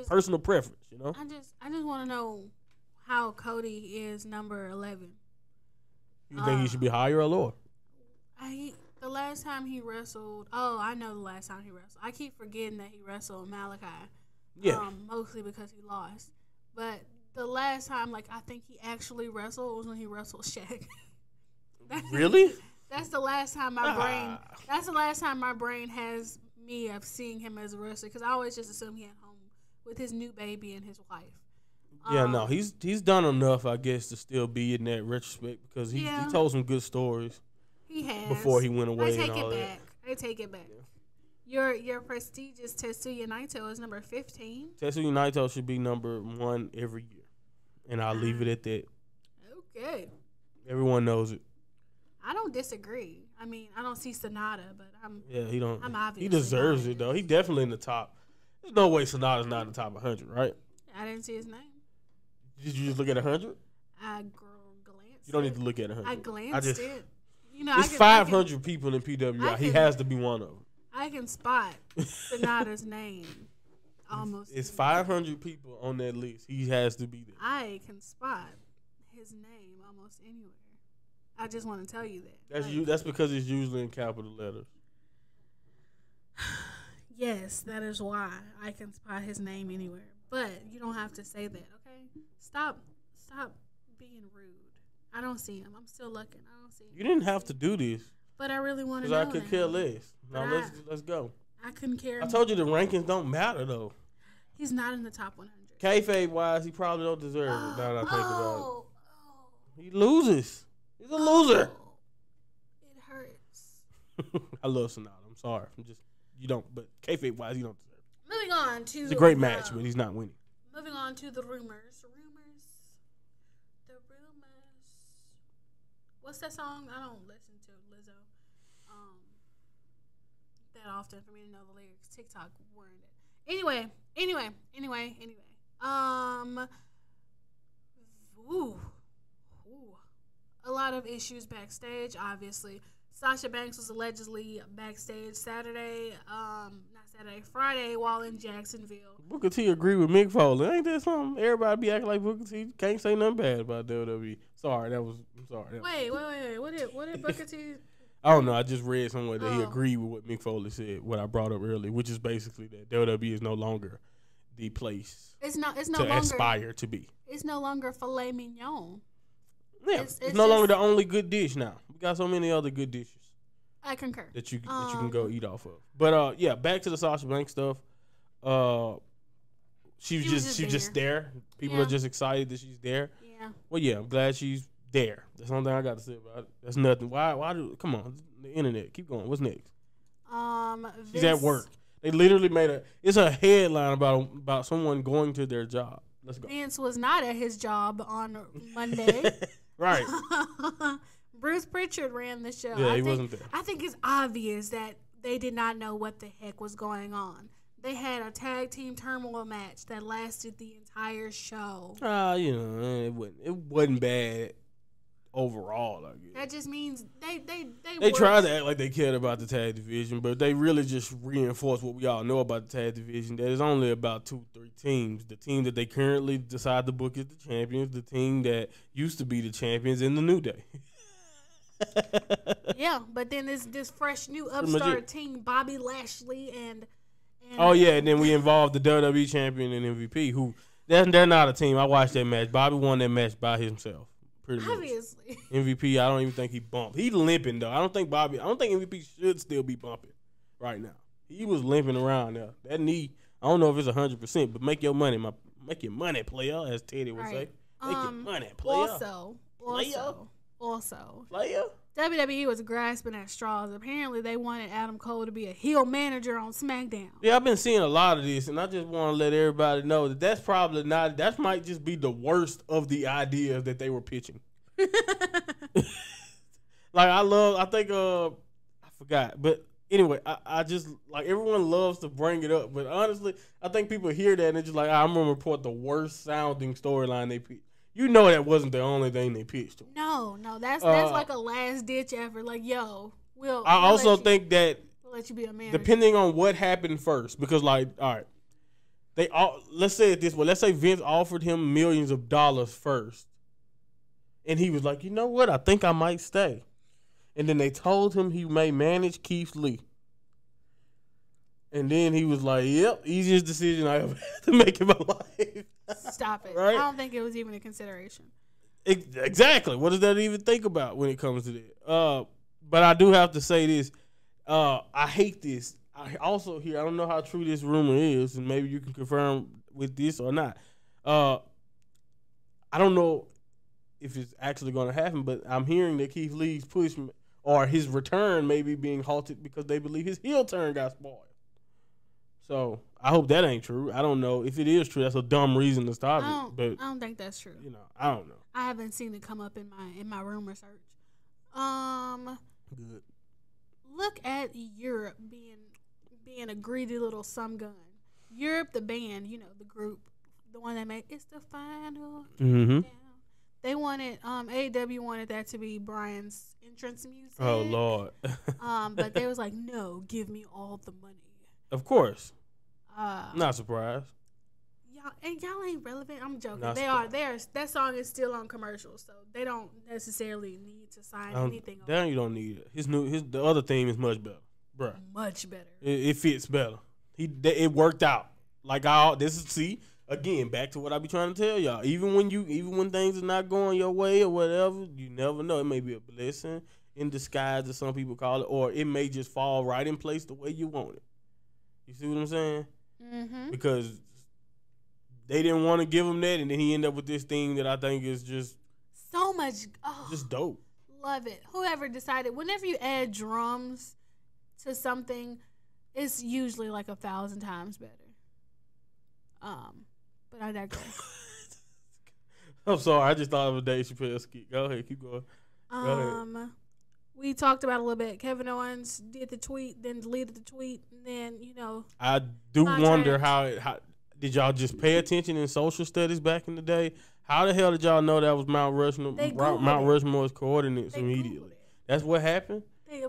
personal preference, I just want to know how Cody is number 11. You think he should be higher or lower? The last time he wrestled, I know the last time he wrestled. I keep forgetting that he wrestled Malachi. Yeah. Mostly because he lost. But the last time, like, I think he actually wrestled was when he wrestled Shaq. Really? That's the last time my brain. That's the last time my brain has me of seeing him as a wrestler, because I always just assume he at home with his new baby and his wife. Yeah, no, he's done enough, I guess, to still be in that retrospect, because he told some good stories. He has before he went away. I take it back. I take it back. Yeah. Your prestigious Tetsuya Naito is number 15. Tetsuya Naito should be number 1 every year, and I'll leave it at that. Okay. Everyone knows it. I don't disagree. I mean, I don't see Sonata, but he don't. I'm obviously he deserves it though. He definitely in the top. There's no way Sonata's not in the top 100, right? I didn't see his name. Did you just look at 100? I glanced. You don't need to look at 100. I glanced it. You know, there's 500 people in PWI. He has to be one of them. I can spot Sonata's name almost. It's 500 people on that list. He has to be there. I can spot his name almost anywhere. I just want to tell you that. That's because it's usually in capital letters. Yes, that is why I can spot his name anywhere. But you don't have to say that, okay? Stop being rude. I don't see him. I'm still looking. I don't see him. You didn't have to do this. But I really want to know. Because I could care less. Now let's go. I couldn't care. I told you the rankings don't matter though. He's not in the top 100. Kayfabe wise, he probably don't deserve it. Now that I think about it, he loses. He's a loser. It hurts. I love Sonata. I'm sorry. You don't. But kayfabe wise, you don't deserve it. Moving on to. It's a great match, but he's not winning. Moving on to the rumors. What's that song? I don't listen to Lizzo that often for me to know the lyrics. TikTok weren't it. Anyway. A lot of issues backstage, obviously. Sasha Banks was allegedly backstage Friday while in Jacksonville. Booker T agree with Mick Foley. Ain't that something? Everybody be acting like Booker T. Can't say nothing bad about WWE. I'm sorry. Wait. What did Booker T? I don't know. I just read somewhere that he agreed with what Mick Foley said, what I brought up earlier, which is basically that WWE is no longer the place it's no to longer aspire to be. It's no longer filet mignon. Yeah, it's no longer the only good dish now. We got so many other good dishes. I concur. That you can go eat off of. But back to the Sasha Banks stuff. She was just there. People are just excited that she's there. Yeah. Well, yeah, I'm glad she's there. That's the only thing I got to say about it. That's nothing. Come on, the internet. Keep going. What's next? She's at work. They literally it's a headline about someone going to their job. Let's go. Vince was not at his job on Monday. Right. Bruce Pritchard ran the show. Yeah, he wasn't there. I think it's obvious that they did not know what the heck was going on. They had a tag team turmoil match that lasted the entire show. It wasn't bad overall, I guess. That just means they tried to act like they cared about the tag division, but they really just reinforced what we all know about the tag division. That is only about 2-3 teams. The team that they currently decide to book is the champions, the team that used to be the champions, and the New Day. Yeah, but then there's this fresh new upstart team, Bobby Lashley and and then we involved the WWE champion and MVP, who they're not a team. I watched that match. Bobby won that match by himself. Obviously. MVP, I don't even think he bumped. He limping though. I don't think MVP should still be bumping right now. He was limping around there. That knee, I don't know if it's 100%, but make your money, player, as Teddy would say. Make your money, player. Also, player. WWE was grasping at straws. Apparently, they wanted Adam Cole to be a heel manager on SmackDown. Yeah, I've been seeing a lot of this, and I just want to let everybody know that that's probably not. That might just be the worst of the ideas that they were pitching. I forgot, but anyway, I just like everyone loves to bring it up, but honestly, I think people hear that and they're just like, I'm gonna report the worst sounding storyline they pitched. You know that wasn't the only thing they pitched. No, that's like a last ditch effort. Like, yo, we'll think that we'll let you be a manager. Depending on what happened first, because all right, let's say it this way. Let's say Vince offered him millions of dollars first, and he was like, you know what? I think I might stay. And then they told him he may manage Keith Lee. And then he was like, yep, easiest decision I ever had to make in my life. Stop it. Right? I don't think it was even a consideration. Exactly. What does that even think about when it comes to that? But I do have to say this. I hate this. I also hear, I don't know how true this rumor is, and maybe you can confirm with this or not. I don't know if it's actually going to happen, but I'm hearing that Keith Lee's push or his return may be being halted because they believe his heel turn got spoiled. So I hope that ain't true. I don't know if it is true. That's a dumb reason to stop it. But I don't think that's true. I don't know. I haven't seen it come up in my rumor search. Good. Look at Europe being a greedy little some gun. Europe, the band, the group, the one that made It's the Final Countdown. They wanted AEW wanted that to be Bryan's entrance music. Oh Lord. But they was like, no, give me all the money. Of course. Not surprised. Y'all ain't relevant. I'm joking. They are. That song is still on commercials, so they don't necessarily need to sign anything. Damn, you don't need it. The other theme is much better, bruh. Much better. It fits better. It worked out. Like again, back to what I be trying to tell y'all. Even when things are not going your way or whatever, you never know. It may be a blessing in disguise, as some people call it, or it may just fall right in place the way you want it. You see what I'm saying? Mm-hmm. Because they didn't want to give him that, and then he ended up with this thing that I think is just so much, just dope. Love it. Whoever decided, whenever you add drums to something, it's usually like 1,000 times better. But I digress. I'm sorry, I just thought of a Dave Chappelle skit. Go ahead, keep going. Go ahead. We talked about it a little bit. Kevin Owens did the tweet, then deleted the tweet, and then I do wonder how did y'all just pay attention in social studies back in the day? How the hell did y'all know that was Mount Rushmore's coordinates immediately? That's what happened.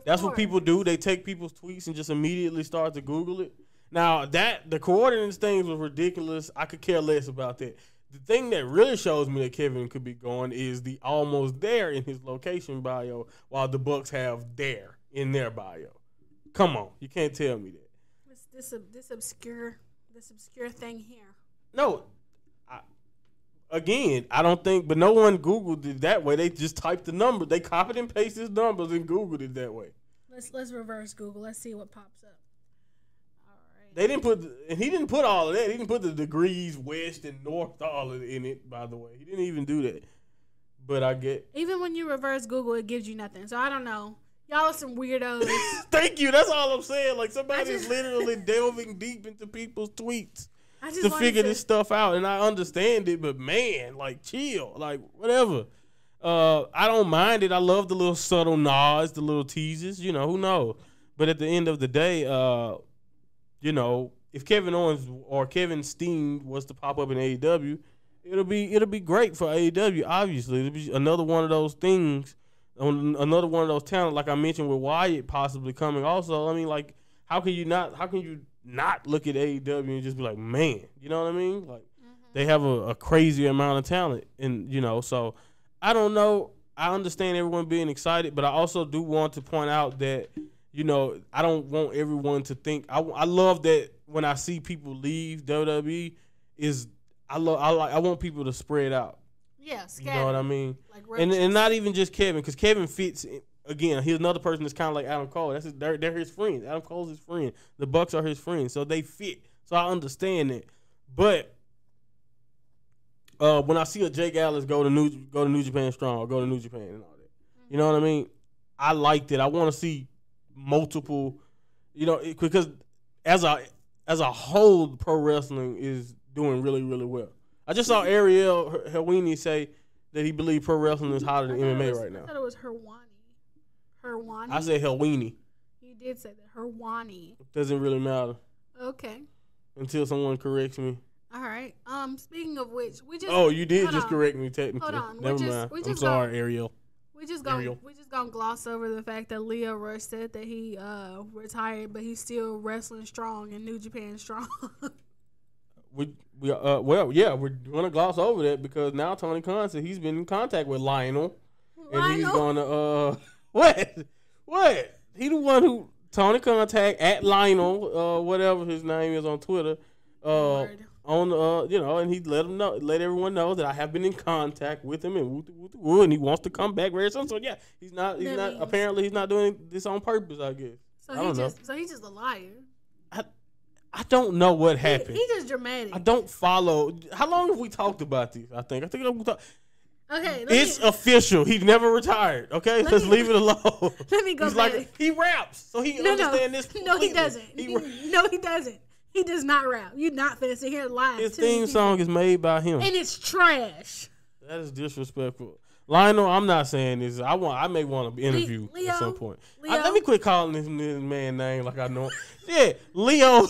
That's what people do. They take people's tweets and just immediately start to Google it. Now the coordinates things was ridiculous. I could care less about that. The thing that really shows me that Kevin could be going is the almost there in his location bio, while the Bucks have there in their bio. Come on, you can't tell me that. This obscure thing here. No, I don't think, but no one Googled it that way. They just typed the number. They copied and pasted his numbers and Googled it that way. Let's reverse Google. Let's see what pops up. They didn't he didn't put all of that. He didn't put the degrees west and north all of it in it, by the way. He didn't even do that. But I get. Even when you reverse Google, it gives you nothing. So I don't know. Y'all are some weirdos. Thank you. That's all I'm saying. Like somebody's literally delving deep into people's tweets to figure this stuff out. And I understand it, but man, like chill. Like whatever. I don't mind it. I love the little subtle nods, the little teases. Who knows? But at the end of the day, if Kevin Owens or Kevin Steen was to pop up in AEW, it'll be great for AEW. Obviously, it'll be another one of those things, another one of those talents, like I mentioned with Wyatt possibly coming. Also, I mean, like, how can you not look at AEW and just be like, man, you know what I mean? Like, they have a crazy amount of talent, and so I don't know. I understand everyone being excited, but I also do want to point out that. I don't want everyone to think. I love that when I see people leave WWE, I want people to spread out. Yeah, you know what I mean. Like and not even just Kevin, because Kevin fits. Again, he's another person that's kind of like Adam Cole. They're his friends. Adam Cole's his friend. The Bucks are his friends, so they fit. So I understand that. But when I see a Jake Atlas go to New Japan Strong or go to New Japan and all that, you know what I mean. I liked it. I want to see multiple, because as a whole, pro wrestling is doing really, really well. I just saw Ariel Helwani say that he believed pro wrestling is hotter than MMA right now. I thought it was Helwani. I said Helwani. You did say that. Helwani. Doesn't really matter. Okay. Until someone corrects me. All right. Speaking of which, we just. Oh, you did just correct me technically. Hold on. Never mind. I'm sorry, Ariel. We just gonna gloss over the fact that Leo Rush said that he retired, but he's still wrestling strong in New Japan Strong. we're gonna gloss over that because now Tony Khan said he's been in contact with Lionel. And he's gonna what? What? He the one who Tony contact at Lionel, whatever his name is on Twitter. And he let everyone know that I have been in contact with him and he wants to come back very soon. So yeah, he's not apparently he's not doing this on purpose, I guess. So he's just a liar. I don't know what happened. He's just dramatic. I don't follow. How long have we talked about this? I think we talked. Okay, it's official. He never retired. Okay, let's leave it alone. Let me go He's back. Like, he raps, so he understands this. No, he doesn't. No, he doesn't. He does not rap. You're not finna sit here live. His theme song is made by him, and it's trash. That is disrespectful. Lionel, I'm not saying this. I may want to interview at some point. Let me quit calling this man name like I know him. Yeah, Leo.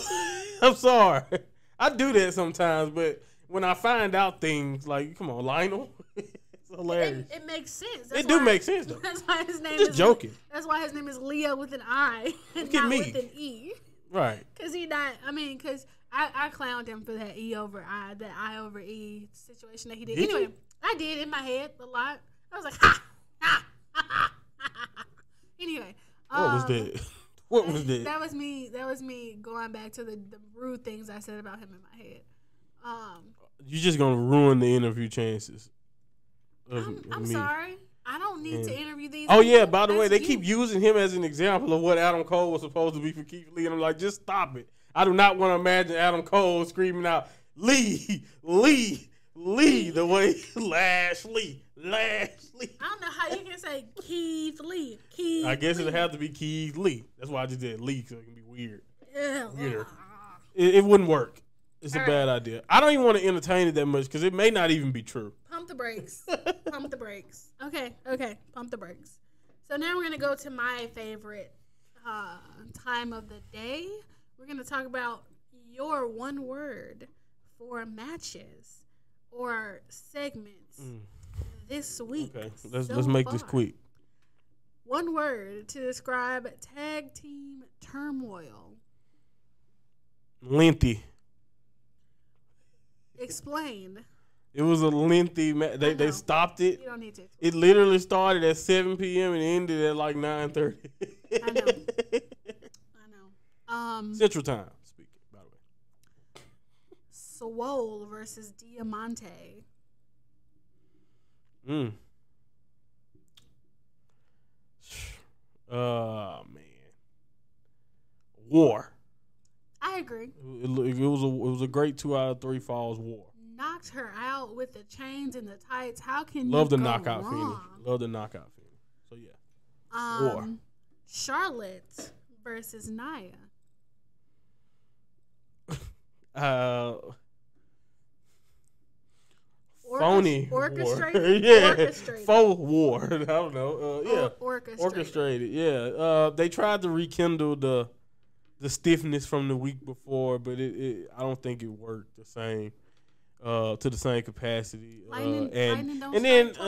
I'm sorry. I do that sometimes, but when I find out things like, come on, Lionel. Hilarious. It makes sense. Make sense though. That's why his name is joking. That's why his name is Leo with an I and not with an E. Right. Because I clowned him for that E over I, that I over E situation that he did. Anyway, I did in my head a lot. I was like, ha, ha, ha, ha, ha. Anyway. What was that? What was that? That was me going back to the rude things I said about him in my head. You're just gonna ruin the interview chances. I'm sorry. I don't need to interview these. Oh yeah, by the way, they keep using him as an example of what Adam Cole was supposed to be for Keith Lee, and I'm like, just stop it. I do not want to imagine Adam Cole screaming out Lee, the way Lashley. I don't know how you can say Keith Lee. I guess it'd have to be Keith Lee. That's why I just did Lee, so it can be weird. Weirder. It wouldn't work. It's a bad idea. I don't even want to entertain it that much because it may not even be true. Pump the brakes. Pump the brakes. Okay. Pump the brakes. So now we're going to go to my favorite time of the day. We're going to talk about your one word for matches or segments this week. Okay, let's make this quick. One word to describe tag team turmoil. Lengthy. Explain. It was a lengthy match. They stopped it. You don't need to. It literally started at 7 p.m. and ended at like 9:30. I know. Central Time, speaking, by the way. Swole versus Diamante. Man. War. I agree. It was a great 2 out of 3 falls war. Knocked her out with the chains and the tights. How can Love you the go knockout wrong? finish. Love the knockout finish. So yeah. War. Charlotte versus Nia. Phony orchestrated. war. Orchestrated. Faux war. I don't know. Orchestrated. Yeah. They tried to rekindle the stiffness from the week before, but I don't think it worked the same to the same capacity. And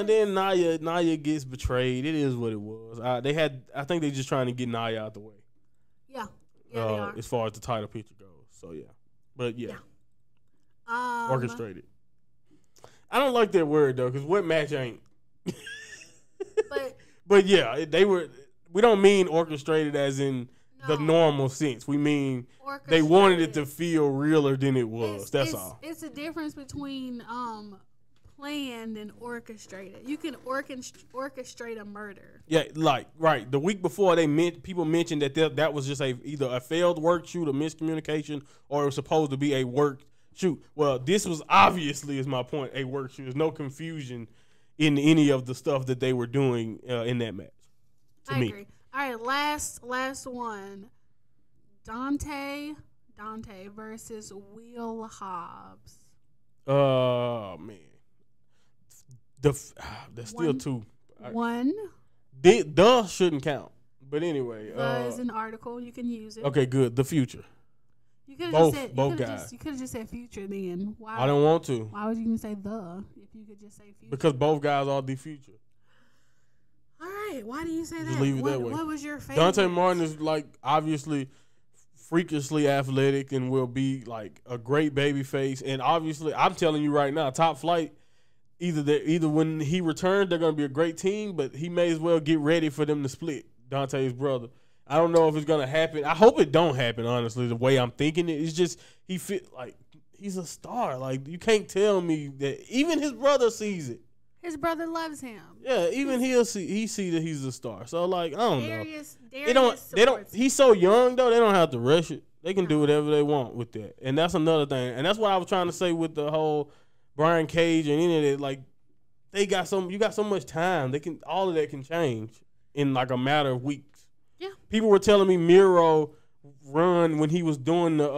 then Nia gets betrayed. It is what it was. I think they're just trying to get Nia out the way. Yeah. They are. As far as the title picture goes. So yeah. But yeah. Orchestrated. I don't like that word though, because what match ain't? But yeah, we don't mean orchestrated as in the normal sense. We mean they wanted it to feel realer than it was. That's all. It's a difference between planned and orchestrated. You can orchestrate a murder. Yeah, right. The week before, people mentioned that was just either a failed work shoot, a miscommunication, or it was supposed to be a work shoot. Well, this was obviously, is my point, a work shoot. There's no confusion in any of the stuff that they were doing in that match. I agree. All right, last one. Dante versus Will Hobbs. Man. There's still two. One. The shouldn't count. But anyway. The is an article. You can use it. Okay, good. The future. You could have both guys. You could have just said future then. Why? I don't want to. Why would you even say the if you could just say future? Because both guys are the future. All right. Why do you say just that? Leave it that way. What was your favorite? Dante Martin is obviously freakishly athletic and will be a great baby face. And obviously, I'm telling you right now, Top Flight, either when he returns, they're going to be a great team, but he may as well get ready for them to split. Dante's brother. I don't know if it's gonna happen. I hope it don't happen. Honestly, the way I'm thinking it, it's just he fit like he's a star. Like you can't tell me that even his brother sees it. His brother loves him. Yeah, even he see that he's a star. So like I don't know. They don't. He's so young though. They don't have to rush it. They can do whatever they want with that. And that's another thing. And that's what I was trying to say with the whole Brian Cage and any of that. Like you got so much time. All of that can change in like a matter of weeks. Yeah. People were telling me Miro run when he was doing the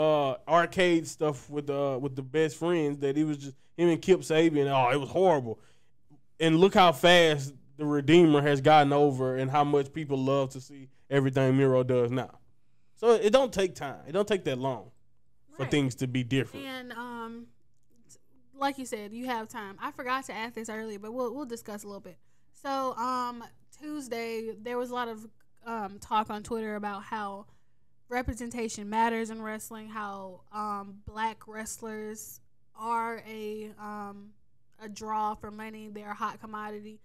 arcade stuff with the best friends that he was just him and Kip Sabian. Oh, it was horrible. And look how fast the Redeemer has gotten over and how much people love to see everything Miro does now. So it don't take time. It don't take that long for things to be different. And like you said, you have time. I forgot to ask this earlier, but we'll discuss a little bit. So Tuesday there was a lot of talk on Twitter about how representation matters in wrestling, how black wrestlers are a draw for money. They're a hot commodity.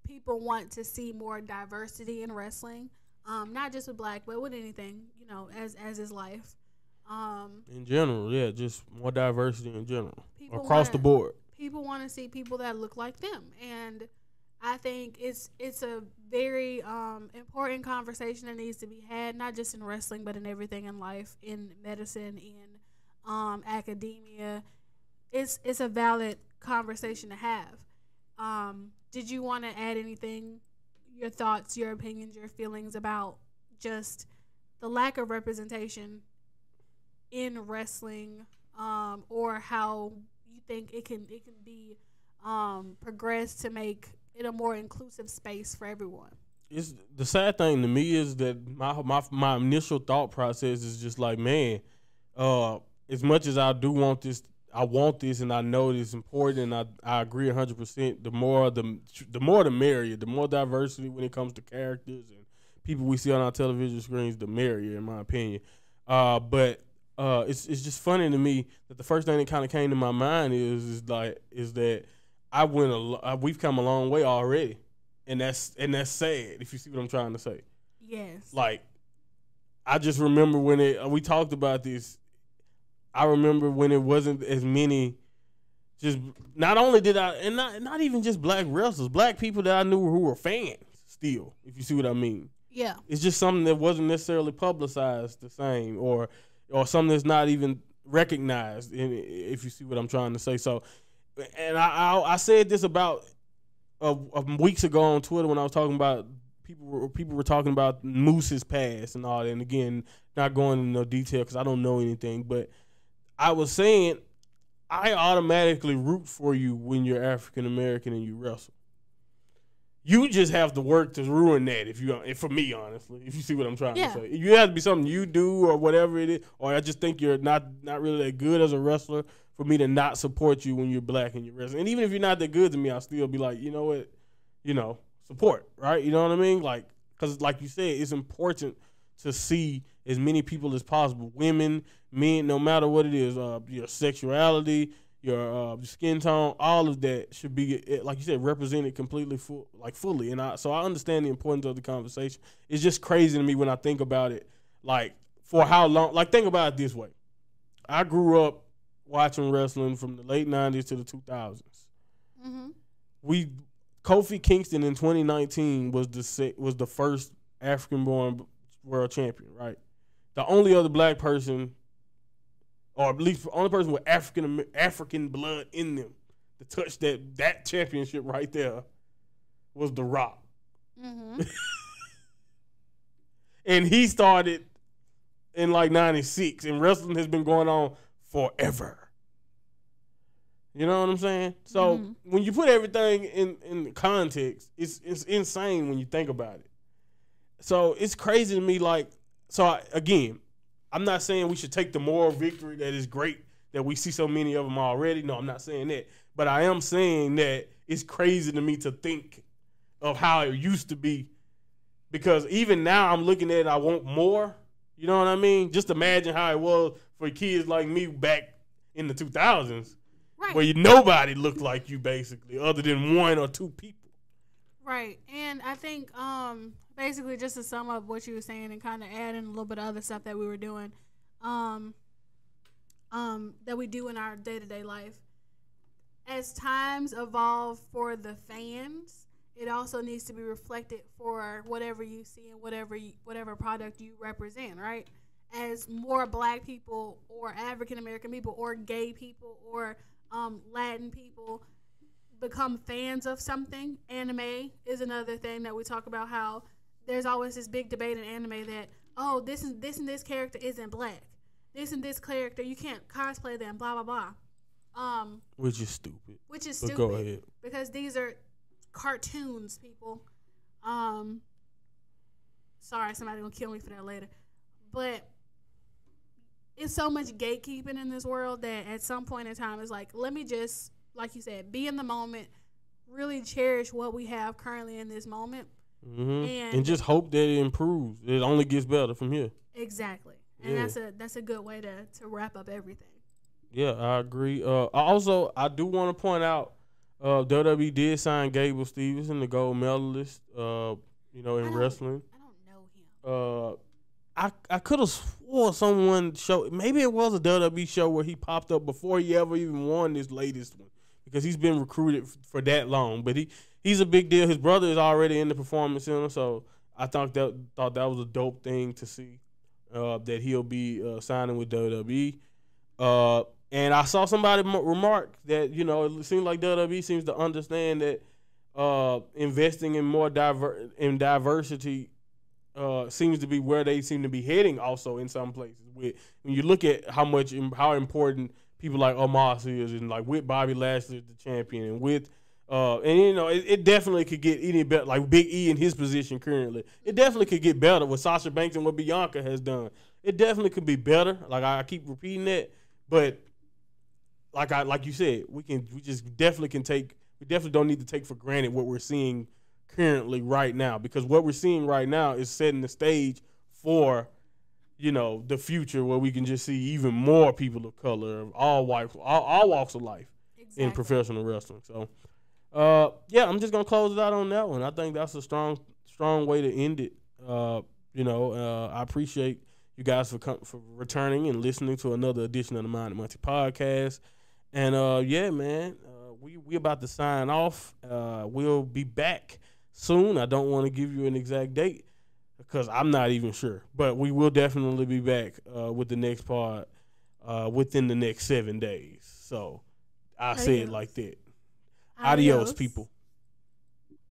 People want to see more diversity in wrestling, not just with black, but with anything, as is life. In general, yeah, just more diversity in general across the board. People want to see people that look like them, and I think it's a very important conversation that needs to be had, not just in wrestling, but in everything in life, in medicine, in academia. It's a valid conversation to have. Did you want to add anything, your thoughts, your opinions, your feelings about just the lack of representation in wrestling, or how you think it can be progressed to make it a more inclusive space for everyone? It's the sad thing to me is that my initial thought process is just like, man, as much as I do want this, I want this, and I know it's important, and I agree 100%. The more the merrier. The more diversity when it comes to characters and people we see on our television screens, the merrier, in my opinion. But it's just funny to me that the first thing that kind of came to my mind is that we've come a long way already, and that's sad. If you see what I'm trying to say. Yes. Like, I just remember when we talked about this. I remember when it wasn't as many. Just not only did I, and not even just black wrestlers, black people that I knew who were fans still. If you see what I mean. Yeah. It's just something that wasn't necessarily publicized the same, or something that's not even recognized. If you see what I'm trying to say. So, and I said this about weeks ago on Twitter when I was talking about people were talking about Moose's past and all that. And again, not going into no detail because I don't know anything, but I was saying I automatically root for you when you're African American and you wrestle. You just have to work to ruin that for me, honestly, if you see what I'm trying to say. You have to be something you do or whatever it is, or I just think you're not really that good as a wrestler for me to not support you when you're black and you're wrestling. And even if you're not that good to me, I'll still be like, you know what, support, right? You know what I mean? Like, because like you said, it's important to see as many people as possible, women, men, no matter what it is, your sexuality, your skin tone, all of that should be, like you said, represented completely fully. And so I understand the importance of the conversation. It's just crazy to me when I think about it, like for how long. Like think about it this way: I grew up watching wrestling from the late '90s to the 2000s. Mm-hmm. Kofi Kingston in 2019 was the first African-born world champion, right? The only other black person, or at least the only person with African blood in them to touch that championship right there, was The Rock. Mm-hmm. And he started in like 96, and wrestling has been going on forever. You know what I'm saying? So when you put everything in context, it's insane when you think about it. So it's crazy to me. Like, again, I'm not saying we should take the moral victory that is great that we see so many of them already. No, I'm not saying that. But I am saying that it's crazy to me to think of how it used to be, because even now I'm looking at it, I want more. You know what I mean? Just imagine how it was for kids like me back in the 2000s. Right. Where nobody looked like you, basically, other than one or two people. Right. And I think basically just to sum up what you were saying and kind of add in a little bit of other stuff that we were doing, that we do in our day-to-day life. As times evolve for the fans, it also needs to be reflected for whatever you see and whatever product you represent, right? As more Black people or African American people or gay people or Latin people become fans of something, anime is another thing that we talk about, how there's always this big debate in anime that, oh, this and this character isn't Black. This and this character, you can't cosplay them, blah, blah, blah. Which is stupid. But go ahead. Because these are cartoons, people. Sorry, somebody's going to kill me for that later. But it's so much gatekeeping in this world that at some point in time, it's like, let me just, like you said, be in the moment, really cherish what we have currently in this moment. Mm-hmm. And just hope that it improves. It only gets better from here. Exactly. And that's a good way to wrap up everything. Yeah, I agree. I do want to point out, WWE did sign Gable Stevenson, the gold medalist, in wrestling. I don't know him. I could have swore someone showed, maybe it was a WWE show where he popped up before he ever even won this latest one, because he's been recruited for that long. But he's a big deal. His brother is already in the Performance Center, so I thought that was a dope thing to see, that he'll be signing with WWE. And I saw somebody remark that, it seems like WWE seems to understand that investing in more diversity seems to be where they seem to be heading also in some places. When you look at how important people like Omos is, and like with Bobby Lashley the champion, and with it definitely could get any better, like Big E in his position currently. It definitely could get better with Sasha Banks and what Bianca has done. It definitely could be better. Like I keep repeating that, but like you said, we definitely don't need to take for granted what we're seeing currently right now, because what we're seeing right now is setting the stage for, the future, where we can just see even more people of color, all walks of life, exactly, in professional wrestling. So, I'm just gonna close it out on that one. I think that's a strong way to end it. I appreciate you guys for returning and listening to another edition of the Mind and Monty podcast. And man, we about to sign off. We'll be back soon. I don't want to give you an exact date because I'm not even sure, but we will definitely be back with the next part within the next 7 days. So I say it like that. Adios, people.